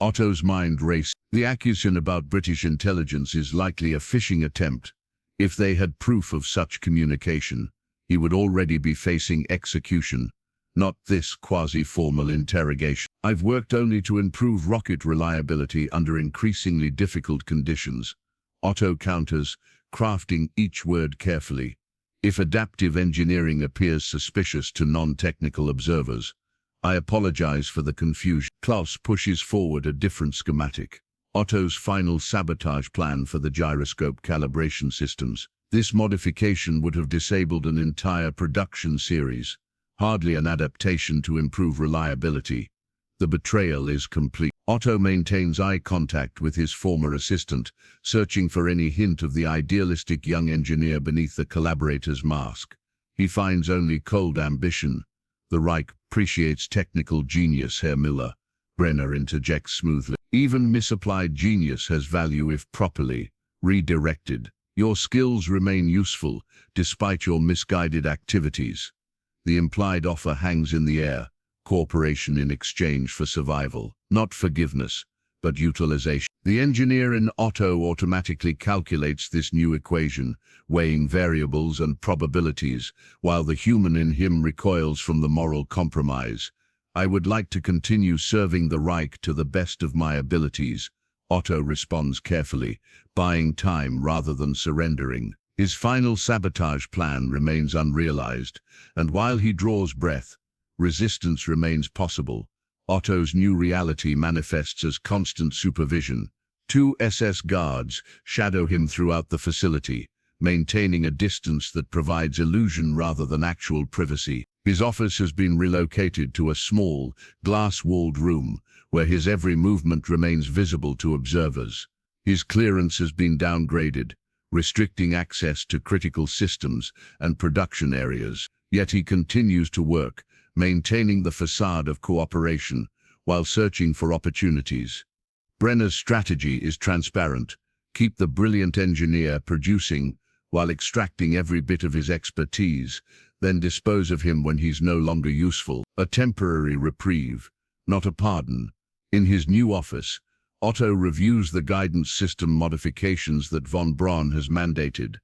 Otto's mind races. The accusation about British intelligence is likely a phishing attempt. If they had proof of such communication, he would already be facing execution, not this quasi-formal interrogation. "I've worked only to improve rocket reliability under increasingly difficult conditions," Otto counters, crafting each word carefully. "If adaptive engineering appears suspicious to non-technical observers, I apologize for the confusion." Klaus pushes forward a different schematic. Otto's final sabotage plan for the gyroscope calibration systems. This modification would have disabled an entire production series, hardly an adaptation to improve reliability. The betrayal is complete. Otto maintains eye contact with his former assistant, searching for any hint of the idealistic young engineer beneath the collaborator's mask. He finds only cold ambition. The Reich appreciates technical genius, Herr Müller. Brenner interjects smoothly. Even misapplied genius has value if properly redirected. Your skills remain useful, despite your misguided activities. The implied offer hangs in the air. Cooperation in exchange for survival. Not forgiveness, but utilization. The engineer in Otto automatically calculates this new equation, weighing variables and probabilities, while the human in him recoils from the moral compromise. I would like to continue serving the Reich to the best of my abilities. Otto responds carefully, buying time rather than surrendering. His final sabotage plan remains unrealized, and while he draws breath, resistance remains possible. Otto's new reality manifests as constant supervision. 2 SS guards shadow him throughout the facility, maintaining a distance that provides illusion rather than actual privacy. His office has been relocated to a small, glass-walled room, where his every movement remains visible to observers. His clearance has been downgraded, restricting access to critical systems and production areas. Yet he continues to work, maintaining the facade of cooperation while searching for opportunities. Brenner's strategy is transparent. Keep the brilliant engineer producing while extracting every bit of his expertise, then dispose of him when he's no longer useful. A temporary reprieve, not a pardon. In his new office, Otto reviews the guidance system modifications that von Braun has mandated.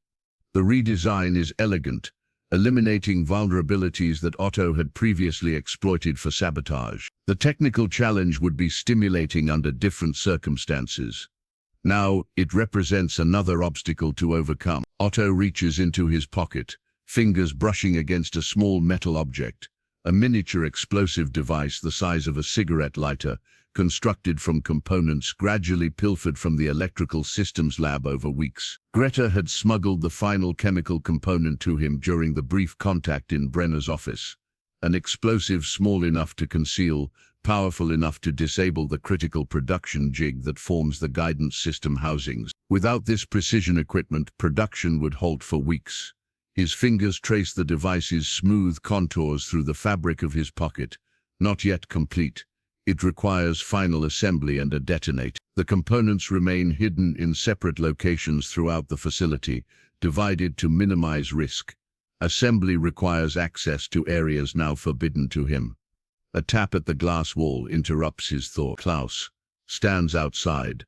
The redesign is elegant, eliminating vulnerabilities that Otto had previously exploited for sabotage. The technical challenge would be stimulating under different circumstances. Now, it represents another obstacle to overcome. Otto reaches into his pocket, fingers brushing against a small metal object, a miniature explosive device the size of a cigarette lighter, constructed from components gradually pilfered from the electrical systems lab over weeks. Greta had smuggled the final chemical component to him during the brief contact in Brenner's office. An explosive small enough to conceal, powerful enough to disable the critical production jig that forms the guidance system housings. Without this precision equipment, production would halt for weeks. His fingers trace the device's smooth contours through the fabric of his pocket. Not yet complete. It requires final assembly and a detonator. The components remain hidden in separate locations throughout the facility, divided to minimize risk. Assembly requires access to areas now forbidden to him. A tap at the glass wall interrupts his thought. Klaus stands outside,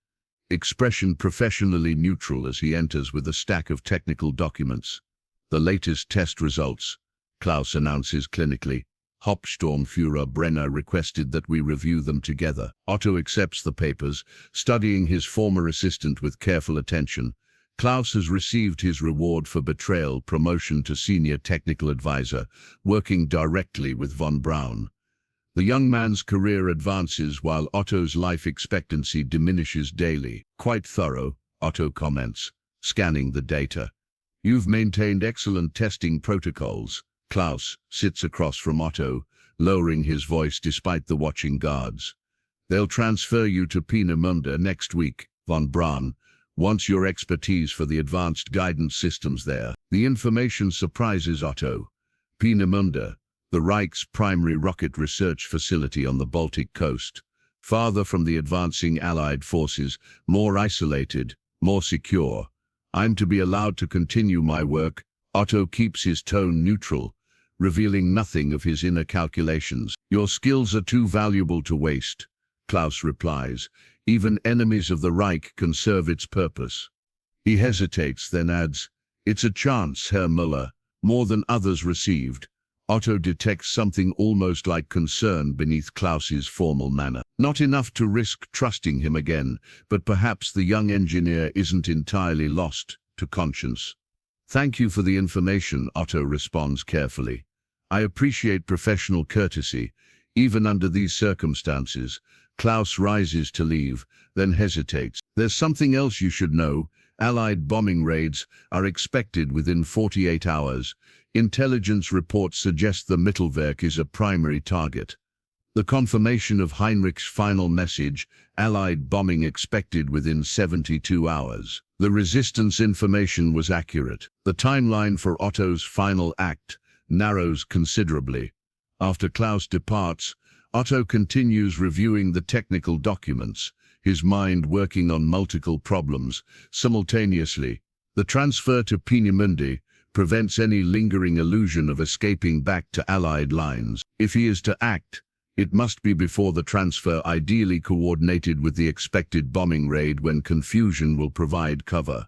expression professionally neutral as he enters with a stack of technical documents. The latest test results, Klaus announces clinically. Hauptsturmführer Brenner requested that we review them together. Otto accepts the papers, studying his former assistant with careful attention. Klaus has received his reward for betrayal, promotion to senior technical advisor, working directly with von Braun. The young man's career advances while Otto's life expectancy diminishes daily. Quite thorough, Otto comments, scanning the data. You've maintained excellent testing protocols. Klaus sits across from Otto, lowering his voice despite the watching guards. They'll transfer you to Peenemünde next week, von Braun, wants your expertise for the advanced guidance systems there. The information surprises Otto. Peenemünde, the Reich's primary rocket research facility on the Baltic coast. Farther from the advancing Allied forces, more isolated, more secure. I'm to be allowed to continue my work. Otto keeps his tone neutral, revealing nothing of his inner calculations. Your skills are too valuable to waste, Klaus replies. Even enemies of the Reich can serve its purpose. He hesitates, then adds, it's a chance, Herr Müller, more than others received. Otto detects something almost like concern beneath Klaus's formal manner. Not enough to risk trusting him again, but perhaps the young engineer isn't entirely lost to conscience. Thank you for the information, Otto responds carefully. I appreciate professional courtesy, even under these circumstances. Klaus rises to leave, then hesitates. There's something else you should know. Allied bombing raids are expected within 48 hours. Intelligence reports suggest the Mittelwerk is a primary target. The confirmation of Heinrich's final message, Allied bombing expected within 72 hours. The resistance information was accurate. The timeline for Otto's final act narrows considerably. After Klaus departs, Otto continues reviewing the technical documents, his mind working on multiple problems simultaneously. The transfer to Peenemünde prevents any lingering illusion of escaping back to Allied lines. If he is to act, it must be before the transfer, ideally coordinated with the expected bombing raid when confusion will provide cover.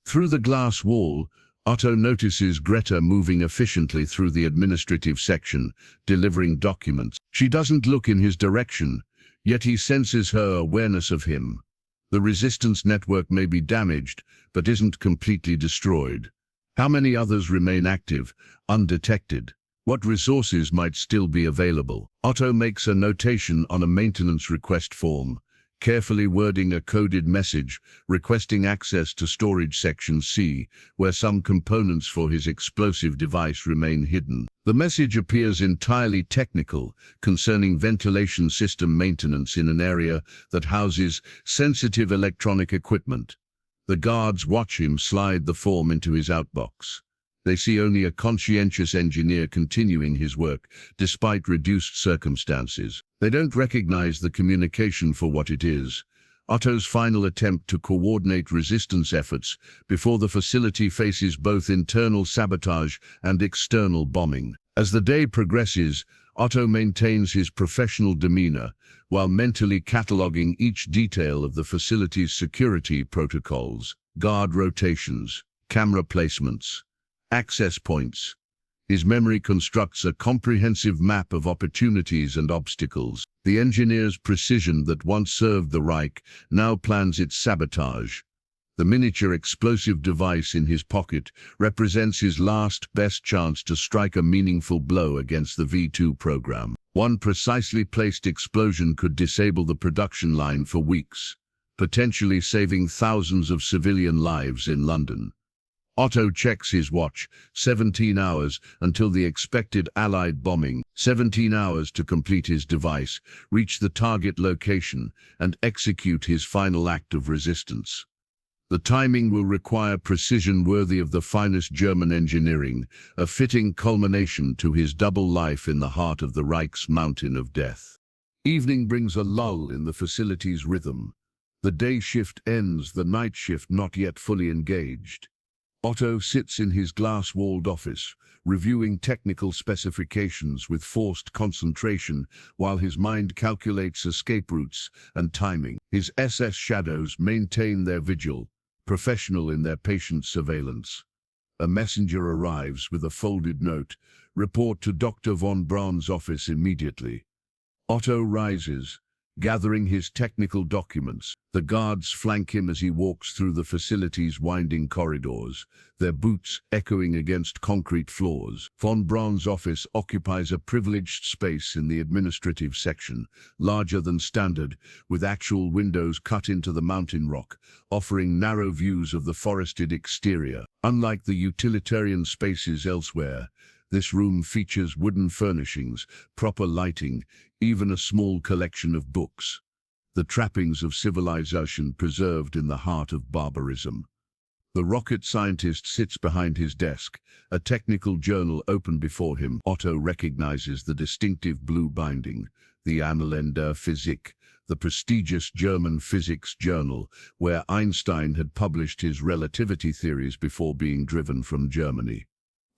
Through the glass wall, Otto notices Greta moving efficiently through the administrative section, delivering documents. She doesn't look in his direction, yet he senses her awareness of him. The resistance network may be damaged, but isn't completely destroyed. How many others remain active, undetected? What resources might still be available? Otto makes a notation on a maintenance request form, carefully wording a coded message requesting access to storage section C, where some components for his explosive device remain hidden. The message appears entirely technical, concerning ventilation system maintenance in an area that houses sensitive electronic equipment. The guards watch him slide the form into his outbox. They see only a conscientious engineer continuing his work, despite reduced circumstances. They don't recognize the communication for what it is. Otto's final attempt to coordinate resistance efforts before the facility faces both internal sabotage and external bombing. As the day progresses, Otto maintains his professional demeanor, while mentally cataloging each detail of the facility's security protocols, guard rotations, camera placements, access points. His memory constructs a comprehensive map of opportunities and obstacles. The engineer's precision that once served the Reich now plans its sabotage. The miniature explosive device in his pocket represents his last best chance to strike a meaningful blow against the V-2 program. One precisely placed explosion could disable the production line for weeks, potentially saving thousands of civilian lives in London. Otto checks his watch, 17 hours until the expected Allied bombing, 17 hours to complete his device, reach the target location, and execute his final act of resistance. The timing will require precision worthy of the finest German engineering, a fitting culmination to his double life in the heart of the Reich's mountain of death. Evening brings a lull in the facility's rhythm. The day shift ends, the night shift not yet fully engaged. Otto sits in his glass-walled office, reviewing technical specifications with forced concentration while his mind calculates escape routes and timing. His SS shadows maintain their vigil, professional in their patient surveillance. A messenger arrives with a folded note. Report to Dr. von Braun's office immediately. Otto rises, gathering his technical documents. The guards flank him as he walks through the facility's winding corridors, their boots echoing against concrete floors. Von Braun's office occupies a privileged space in the administrative section, larger than standard, with actual windows cut into the mountain rock, offering narrow views of the forested exterior. Unlike the utilitarian spaces elsewhere, this room features wooden furnishings, proper lighting, even a small collection of books. The trappings of civilization preserved in the heart of barbarism. The rocket scientist sits behind his desk, a technical journal open before him. Otto recognizes the distinctive blue binding, the Annalen der Physik, the prestigious German physics journal, where Einstein had published his relativity theories before being driven from Germany.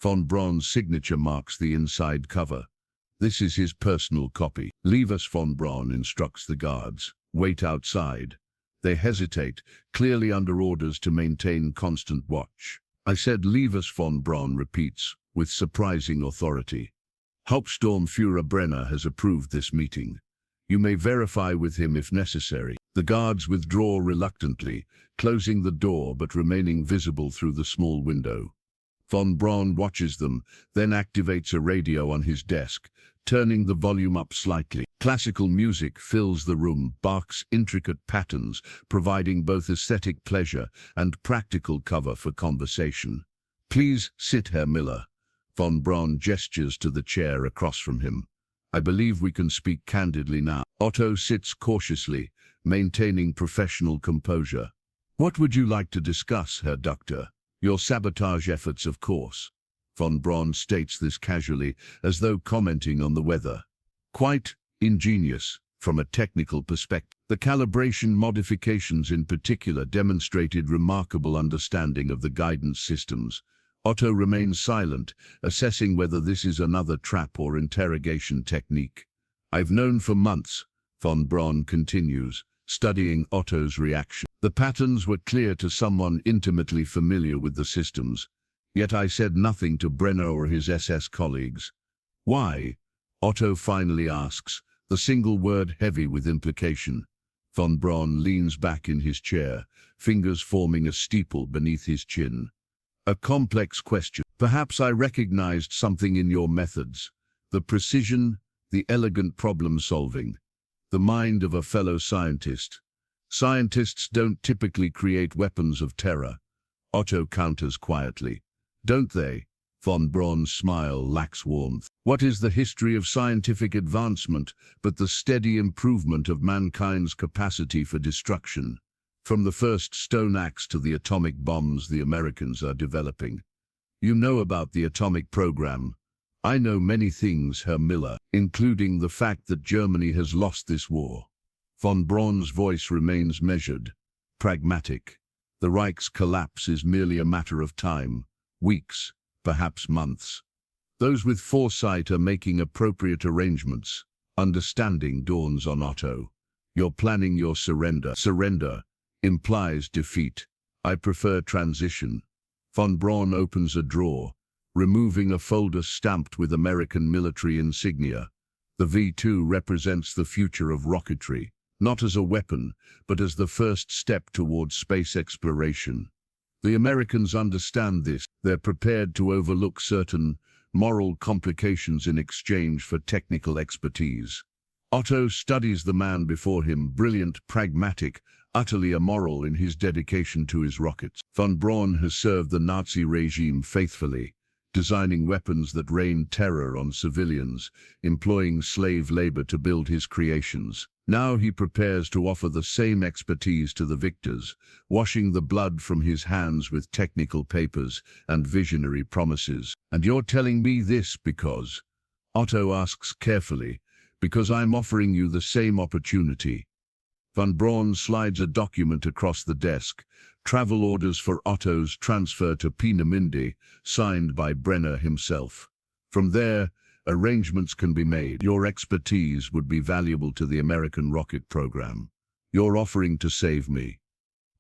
Von Braun's signature marks the inside cover. This is his personal copy. Leave us, von Braun instructs the guards. Wait outside. They hesitate, clearly under orders to maintain constant watch. I said leave us, von Braun repeats, with surprising authority. Hauptsturmführer Brenner has approved this meeting. You may verify with him if necessary. The guards withdraw reluctantly, closing the door but remaining visible through the small window. Von Braun watches them, then activates a radio on his desk, turning the volume up slightly. Classical music fills the room, Bach's intricate patterns, providing both aesthetic pleasure and practical cover for conversation. "Please sit, Herr Müller." Von Braun gestures to the chair across from him. "I believe we can speak candidly now." Otto sits cautiously, maintaining professional composure. "What would you like to discuss, Herr Doctor?" "Your sabotage efforts, of course." Von Braun states this casually, as though commenting on the weather. "Quite ingenious, from a technical perspective. The calibration modifications in particular demonstrated remarkable understanding of the guidance systems." Otto remains silent, assessing whether this is another trap or interrogation technique. "I've known for months," Von Braun continues, studying Otto's reaction. "The patterns were clear to someone intimately familiar with the systems. Yet I said nothing to Brenner or his SS colleagues." "Why?" Otto finally asks, the single word heavy with implication. Von Braun leans back in his chair, fingers forming a steeple beneath his chin. "A complex question. Perhaps I recognized something in your methods. The precision, the elegant problem-solving. The mind of a fellow scientist. Scientists don't typically create weapons of terror." Otto counters quietly. "Don't they?" Von Braun's smile lacks warmth. "What is the history of scientific advancement but the steady improvement of mankind's capacity for destruction? From the first stone axe to the atomic bombs the Americans are developing. You know about the atomic program. I know many things, Herr Müller, including the fact that Germany has lost this war." Von Braun's voice remains measured, pragmatic. "The Reich's collapse is merely a matter of time. Weeks, perhaps months. Those with foresight are making appropriate arrangements." Understanding dawns on Otto. "You're planning your surrender." "Surrender implies defeat. I prefer transition." Von Braun opens a drawer, removing a folder stamped with American military insignia. The V-2 represents the future of rocketry, not as a weapon, but as the first step towards space exploration. The Americans understand this. They're prepared to overlook certain moral complications in exchange for technical expertise. Otto studies the man before him, brilliant, pragmatic, utterly immoral in his dedication to his rockets. Von Braun has served the Nazi regime faithfully, designing weapons that rained terror on civilians, employing slave labor to build his creations. Now he prepares to offer the same expertise to the victors, washing the blood from his hands with technical papers and visionary promises. "And you're telling me this because?" Otto asks carefully. "Because I'm offering you the same opportunity." Von Braun slides a document across the desk, travel orders for Otto's transfer to Peenemünde, signed by Brenner himself. "From there, arrangements can be made. Your expertise would be valuable to the American rocket program. You're offering to save me."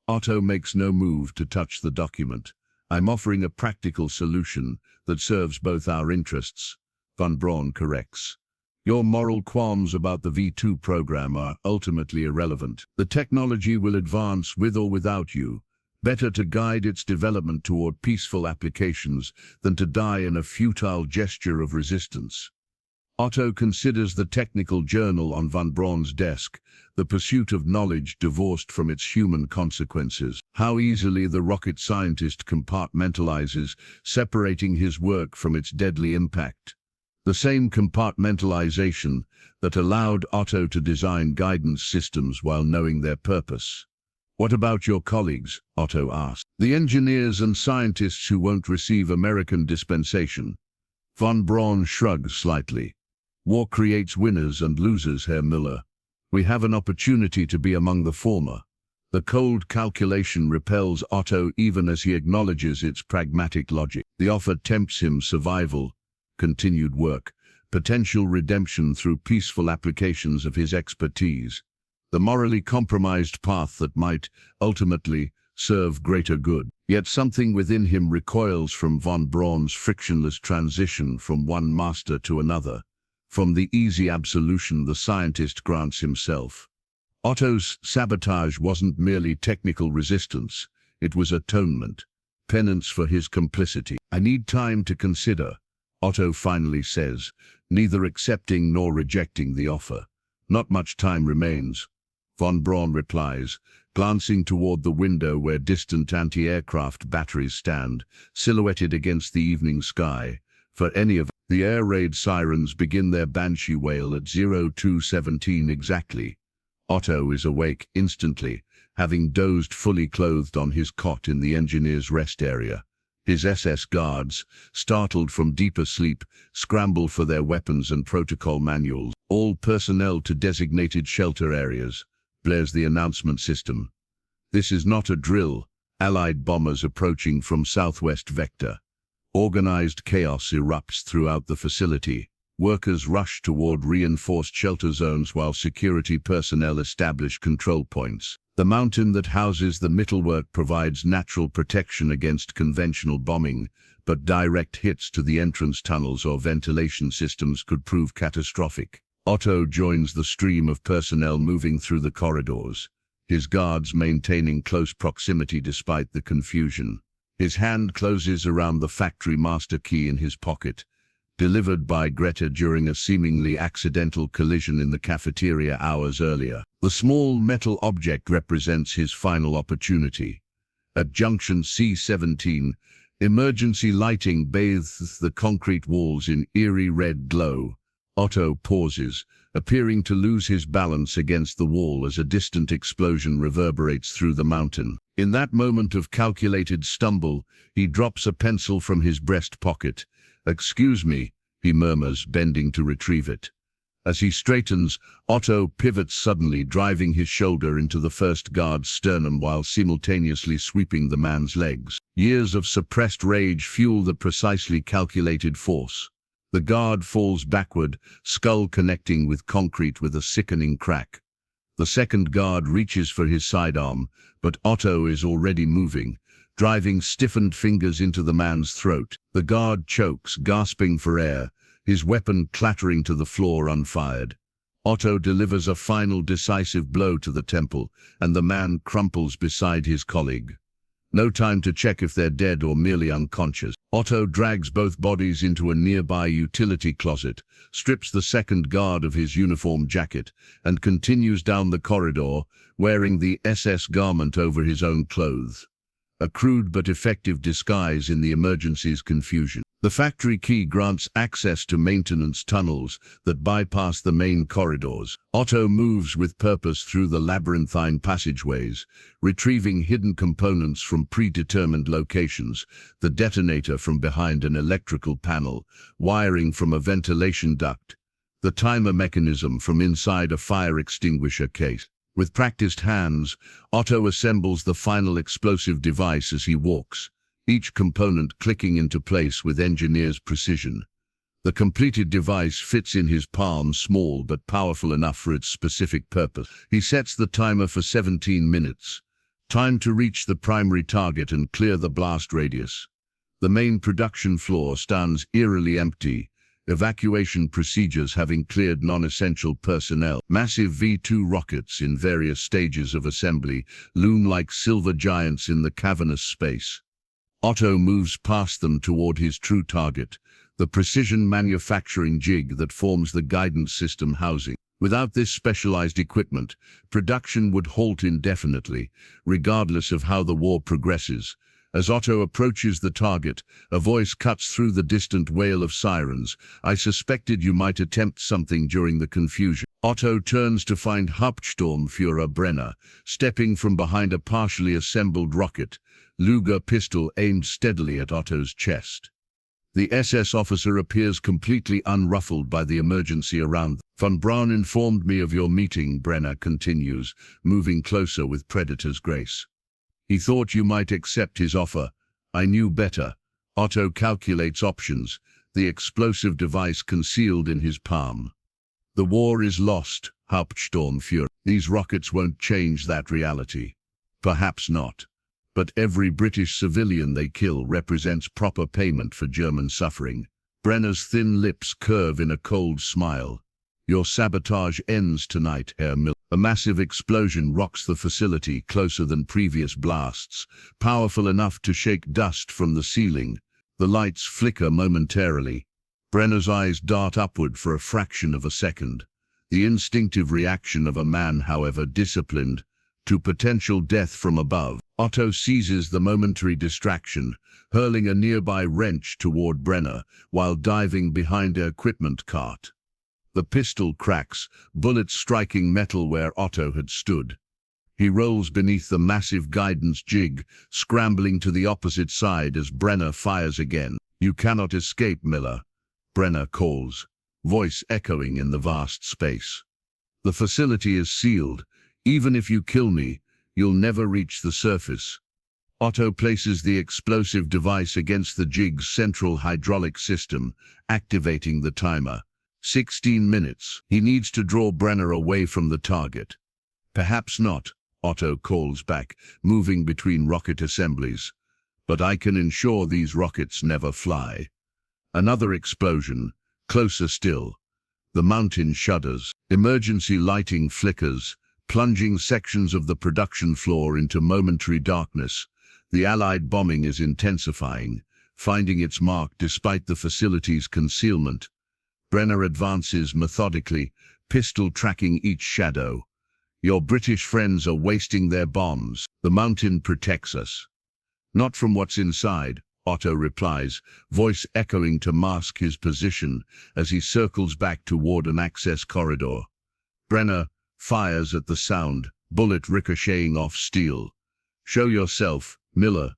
Otto makes no move to touch the document. "I'm offering a practical solution that serves both our interests," Von Braun corrects. "Your moral qualms about the V-2 program are ultimately irrelevant. The technology will advance with or without you. Better to guide its development toward peaceful applications than to die in a futile gesture of resistance." Otto considers the technical journal on Von Braun's desk, the pursuit of knowledge divorced from its human consequences. How easily the rocket scientist compartmentalizes, separating his work from its deadly impact. The same compartmentalization that allowed Otto to design guidance systems while knowing their purpose. "What about your colleagues?" Otto asked. "The engineers and scientists who won't receive American dispensation?" Von Braun shrugs slightly. "War creates winners and losers, Herr Müller. We have an opportunity to be among the former." The cold calculation repels Otto even as he acknowledges its pragmatic logic. The offer tempts him: survival, continued work, potential redemption through peaceful applications of his expertise. The morally compromised path that might, ultimately, serve greater good. Yet something within him recoils from Von Braun's frictionless transition from one master to another, from the easy absolution the scientist grants himself. Otto's sabotage wasn't merely technical resistance, it was atonement, penance for his complicity. "I need time to consider." Otto finally says, neither accepting nor rejecting the offer. Not much time remains. Von Braun replies, glancing toward the window where distant anti-aircraft batteries stand, silhouetted against the evening sky. For any of the air raid sirens begin their banshee wail at 02:17 exactly. Otto is awake instantly, having dozed fully clothed on his cot in the engineer's rest area. His SS guards, startled from deeper sleep, scramble for their weapons and protocol manuals. All personnel to designated shelter areas, blares the announcement system. This is not a drill. Allied bombers approaching from southwest vector. Organized chaos erupts throughout the facility. Workers rush toward reinforced shelter zones while security personnel establish control points. The mountain that houses the Mittelwerk provides natural protection against conventional bombing, but direct hits to the entrance tunnels or ventilation systems could prove catastrophic. Otto joins the stream of personnel moving through the corridors, his guards maintaining close proximity despite the confusion. His hand closes around the factory master key in his pocket, delivered by Greta during a seemingly accidental collision in the cafeteria hours earlier. The small metal object represents his final opportunity. At junction C17, emergency lighting bathes the concrete walls in eerie red glow. Otto pauses, appearing to lose his balance against the wall as a distant explosion reverberates through the mountain. In that moment of calculated stumble, he drops a pencil from his breast pocket. "Excuse me," he murmurs, bending to retrieve it. As he straightens, Otto pivots suddenly, driving his shoulder into the first guard's sternum while simultaneously sweeping the man's legs. Years of suppressed rage fuel the precisely calculated force. The guard falls backward, skull connecting with concrete with a sickening crack. The second guard reaches for his sidearm, but Otto is already moving, driving stiffened fingers into the man's throat. The guard chokes, gasping for air, his weapon clattering to the floor unfired. Otto delivers a final decisive blow to the temple, and the man crumples beside his colleague. No time to check if they're dead or merely unconscious. Otto drags both bodies into a nearby utility closet, strips the second guard of his uniform jacket, and continues down the corridor, wearing the SS garment over his own clothes. A crude but effective disguise in the emergency's confusion. The factory key grants access to maintenance tunnels that bypass the main corridors. Otto moves with purpose through the labyrinthine passageways, retrieving hidden components from predetermined locations, the detonator from behind an electrical panel, wiring from a ventilation duct, the timer mechanism from inside a fire extinguisher case. With practiced hands, Otto assembles the final explosive device as he walks, each component clicking into place with engineer's precision. The completed device fits in his palm, small but powerful enough for its specific purpose. He sets the timer for 17 minutes. Time to reach the primary target and clear the blast radius. The main production floor stands eerily empty, evacuation procedures having cleared non-essential personnel. Massive V-2 rockets in various stages of assembly loom like silver giants in the cavernous space. Otto moves past them toward his true target, the precision manufacturing jig that forms the guidance system housing. Without this specialized equipment, production would halt indefinitely, regardless of how the war progresses. As Otto approaches the target, a voice cuts through the distant wail of sirens. "I suspected you might attempt something during the confusion." Otto turns to find Hauptsturmführer Brenner, stepping from behind a partially assembled rocket, Luger pistol aimed steadily at Otto's chest. The SS officer appears completely unruffled by the emergency around them. "Von Braun informed me of your meeting," Brenner continues, moving closer with predator's grace. "He thought you might accept his offer. I knew better." Otto calculates options, the explosive device concealed in his palm. "The war is lost, Hauptsturmführer. These rockets won't change that reality." "Perhaps not. But every British civilian they kill represents proper payment for German suffering." Brenner's thin lips curve in a cold smile. "Your sabotage ends tonight, Herr Müller." A massive explosion rocks the facility closer than previous blasts, powerful enough to shake dust from the ceiling. The lights flicker momentarily. Brenner's eyes dart upward for a fraction of a second. The instinctive reaction of a man, however, disciplined to potential death from above. Otto seizes the momentary distraction, hurling a nearby wrench toward Brenner while diving behind the equipment cart. The pistol cracks, bullets striking metal where Otto had stood. He rolls beneath the massive guidance jig, scrambling to the opposite side as Brenner fires again. "You cannot escape, Miller," Brenner calls, voice echoing in the vast space. "The facility is sealed. Even if you kill me, you'll never reach the surface." Otto places the explosive device against the jig's central hydraulic system, activating the timer. 16 minutes. He needs to draw Brenner away from the target. "Perhaps not," Otto calls back, moving between rocket assemblies. "But I can ensure these rockets never fly." Another explosion, closer still. The mountain shudders. Emergency lighting flickers, plunging sections of the production floor into momentary darkness. The Allied bombing is intensifying, finding its mark despite the facility's concealment. Brenner advances methodically, pistol tracking each shadow. "Your British friends are wasting their bombs. The mountain protects us." "Not from what's inside," Otto replies, voice echoing to mask his position as he circles back toward an access corridor. Brenner fires at the sound, bullet ricocheting off steel. "Show yourself, Miller.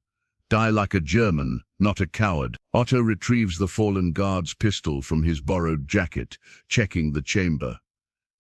Die like a German, not a coward." Otto retrieves the fallen guard's pistol from his borrowed jacket, checking the chamber.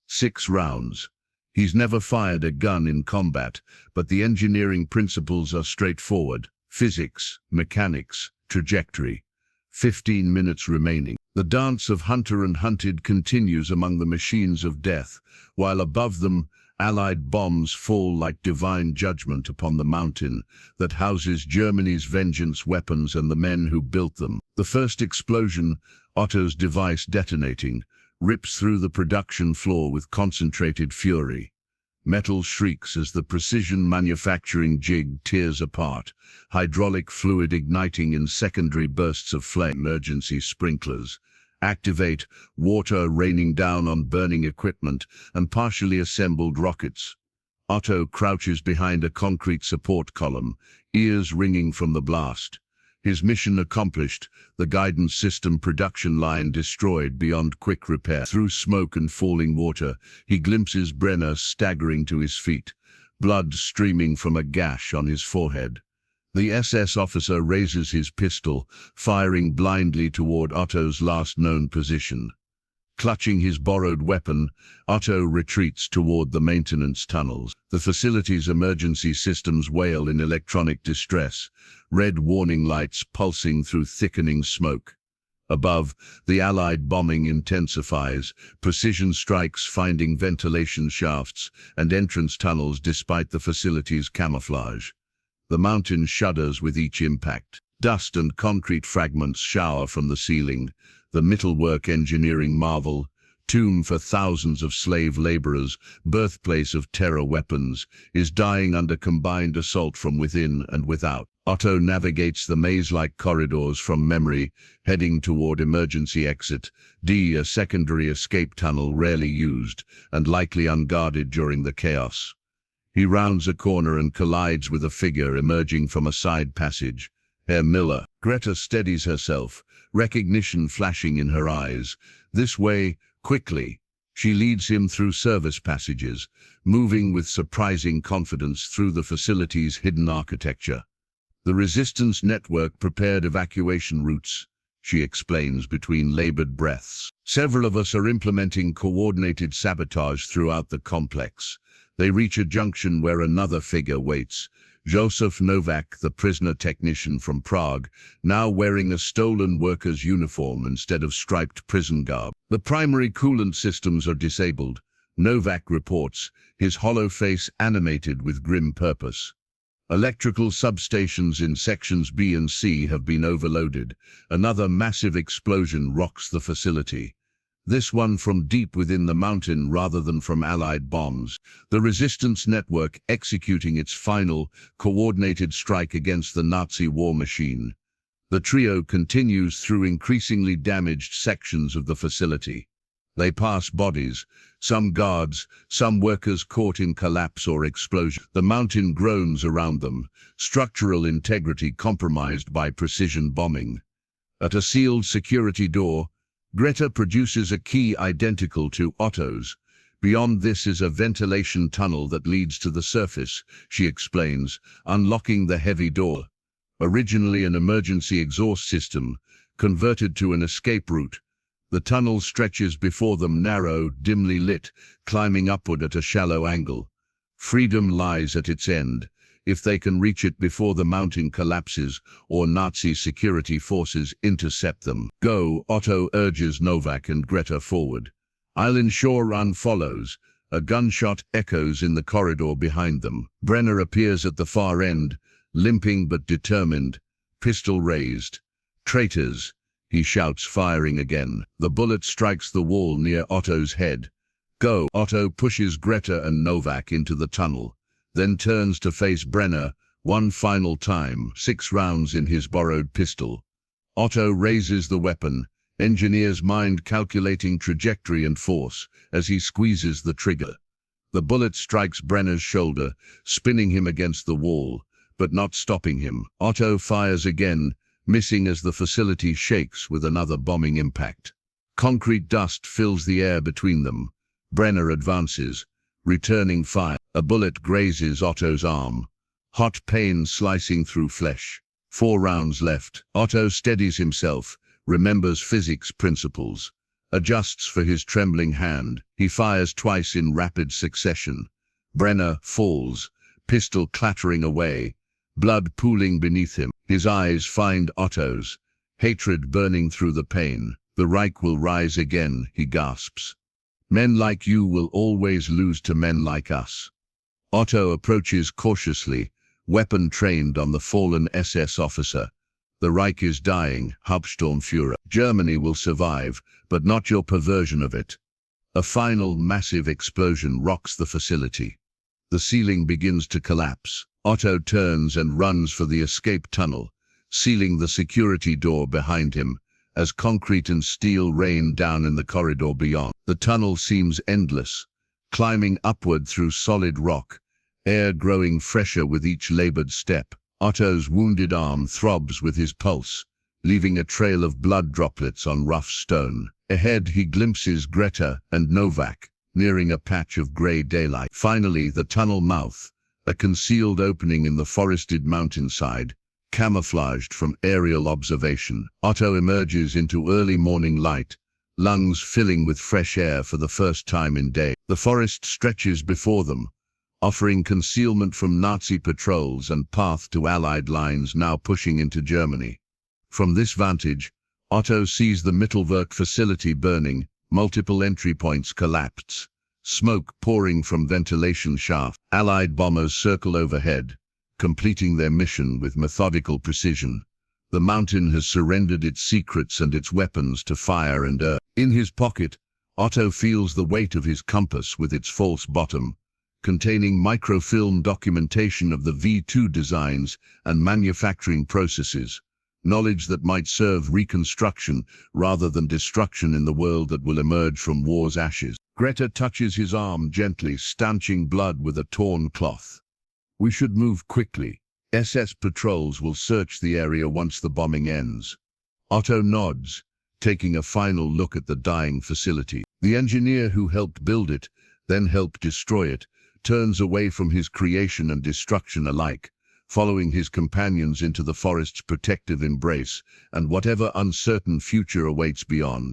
6 rounds. He's never fired a gun in combat, but the engineering principles are straightforward. Physics, mechanics, trajectory. 15 minutes remaining. The dance of hunter and hunted continues among the machines of death, while above them, Allied bombs fall like divine judgment upon the mountain that houses Germany's vengeance weapons and the men who built them. The first explosion, Otto's device detonating, rips through the production floor with concentrated fury. Metal shrieks as the precision manufacturing jig tears apart, hydraulic fluid igniting in secondary bursts of flame. Emergency sprinklers activate, water raining down on burning equipment and partially assembled rockets. Otto crouches behind a concrete support column, ears ringing from the blast. His mission accomplished, the guidance system production line destroyed beyond quick repair. Through smoke and falling water, he glimpses Brenner staggering to his feet, blood streaming from a gash on his forehead. The SS officer raises his pistol, firing blindly toward Otto's last known position. Clutching his borrowed weapon, Otto retreats toward the maintenance tunnels. The facility's emergency systems wail in electronic distress, red warning lights pulsing through thickening smoke. Above, the Allied bombing intensifies, precision strikes finding ventilation shafts and entrance tunnels despite the facility's camouflage. The mountain shudders with each impact. Dust and concrete fragments shower from the ceiling. The Mittelwerk engineering marvel, tomb for thousands of slave laborers, birthplace of terror weapons, is dying under combined assault from within and without. Otto navigates the maze-like corridors from memory, heading toward emergency exit D, a secondary escape tunnel rarely used and likely unguarded during the chaos. He rounds a corner and collides with a figure emerging from a side passage. Herr Miller. Greta steadies herself, recognition flashing in her eyes. "This way, quickly." She leads him through service passages, moving with surprising confidence through the facility's hidden architecture. "The resistance network prepared evacuation routes," she explains between labored breaths. "Several of us are implementing coordinated sabotage throughout the complex." They reach a junction where another figure waits. Joseph Novak, the prisoner technician from Prague, now wearing a stolen worker's uniform instead of striped prison garb. "The primary coolant systems are disabled," Novak reports, his hollow face animated with grim purpose. "Electrical substations in sections B and C have been overloaded. Another massive explosion rocks the facility. This one from deep within the mountain rather than from Allied bombs. The resistance network executing its final, coordinated strike against the Nazi war machine." The trio continues through increasingly damaged sections of the facility. They pass bodies, some guards, some workers caught in collapse or explosion. The mountain groans around them, structural integrity compromised by precision bombing. At a sealed security door, Greta produces a key identical to Otto's. Beyond this is a ventilation tunnel that leads to the surface, she explains, unlocking the heavy door. Originally an emergency exhaust system, converted to an escape route, the tunnel stretches before them, narrow, dimly lit, climbing upward at a shallow angle. Freedom lies at its end, if they can reach it before the mountain collapses or Nazi security forces intercept them. Go, Otto urges Novak and Greta forward. I'll ensure run follows. A gunshot echoes in the corridor behind them. Brenner appears at the far end, limping but determined, pistol raised. Traitors, he shouts, firing again. The bullet strikes the wall near Otto's head. Go! Otto pushes Greta and Novak into the tunnel, then turns to face Brenner one final time, 6 rounds in his borrowed pistol. Otto raises the weapon, engineer's mind calculating trajectory and force as he squeezes the trigger. The bullet strikes Brenner's shoulder, spinning him against the wall, but not stopping him. Otto fires again, missing as the facility shakes with another bombing impact. Concrete dust fills the air between them. Brenner advances, returning fire. A bullet grazes Otto's arm, hot pain slicing through flesh. 4 rounds left. Otto steadies himself, remembers physics principles, adjusts for his trembling hand. He fires twice in rapid succession. Brenner falls, pistol clattering away, blood pooling beneath him. His eyes find Otto's, hatred burning through the pain. The Reich will rise again, he gasps. Men like you will always lose to men like us. Otto approaches cautiously, weapon trained on the fallen SS officer. The Reich is dying, Hauptsturmführer. Germany will survive, but not your perversion of it. A final massive explosion rocks the facility. The ceiling begins to collapse. Otto turns and runs for the escape tunnel, sealing the security door behind him, as concrete and steel rain down in the corridor beyond. The tunnel seems endless, climbing upward through solid rock, air growing fresher with each labored step. Otto's wounded arm throbs with his pulse, leaving a trail of blood droplets on rough stone. Ahead he glimpses Greta and Novak, nearing a patch of grey daylight. Finally, the tunnel mouth, a concealed opening in the forested mountainside, camouflaged from aerial observation. Otto emerges into early morning light, lungs filling with fresh air for the first time in days. The forest stretches before them, offering concealment from Nazi patrols and path to Allied lines now pushing into Germany. From this vantage, Otto sees the Mittelwerk facility burning, multiple entry points collapsed, smoke pouring from ventilation shafts. Allied bombers circle overhead, completing their mission with methodical precision. The mountain has surrendered its secrets and its weapons to fire and earth. In his pocket, Otto feels the weight of his compass with its false bottom, containing microfilm documentation of the V-2 designs and manufacturing processes, knowledge that might serve reconstruction rather than destruction in the world that will emerge from war's ashes. Greta touches his arm gently, stanching blood with a torn cloth. We should move quickly. SS patrols will search the area once the bombing ends. Otto nods, taking a final look at the dying facility. The engineer who helped build it, then helped destroy it, turns away from his creation and destruction alike, following his companions into the forest's protective embrace and whatever uncertain future awaits beyond.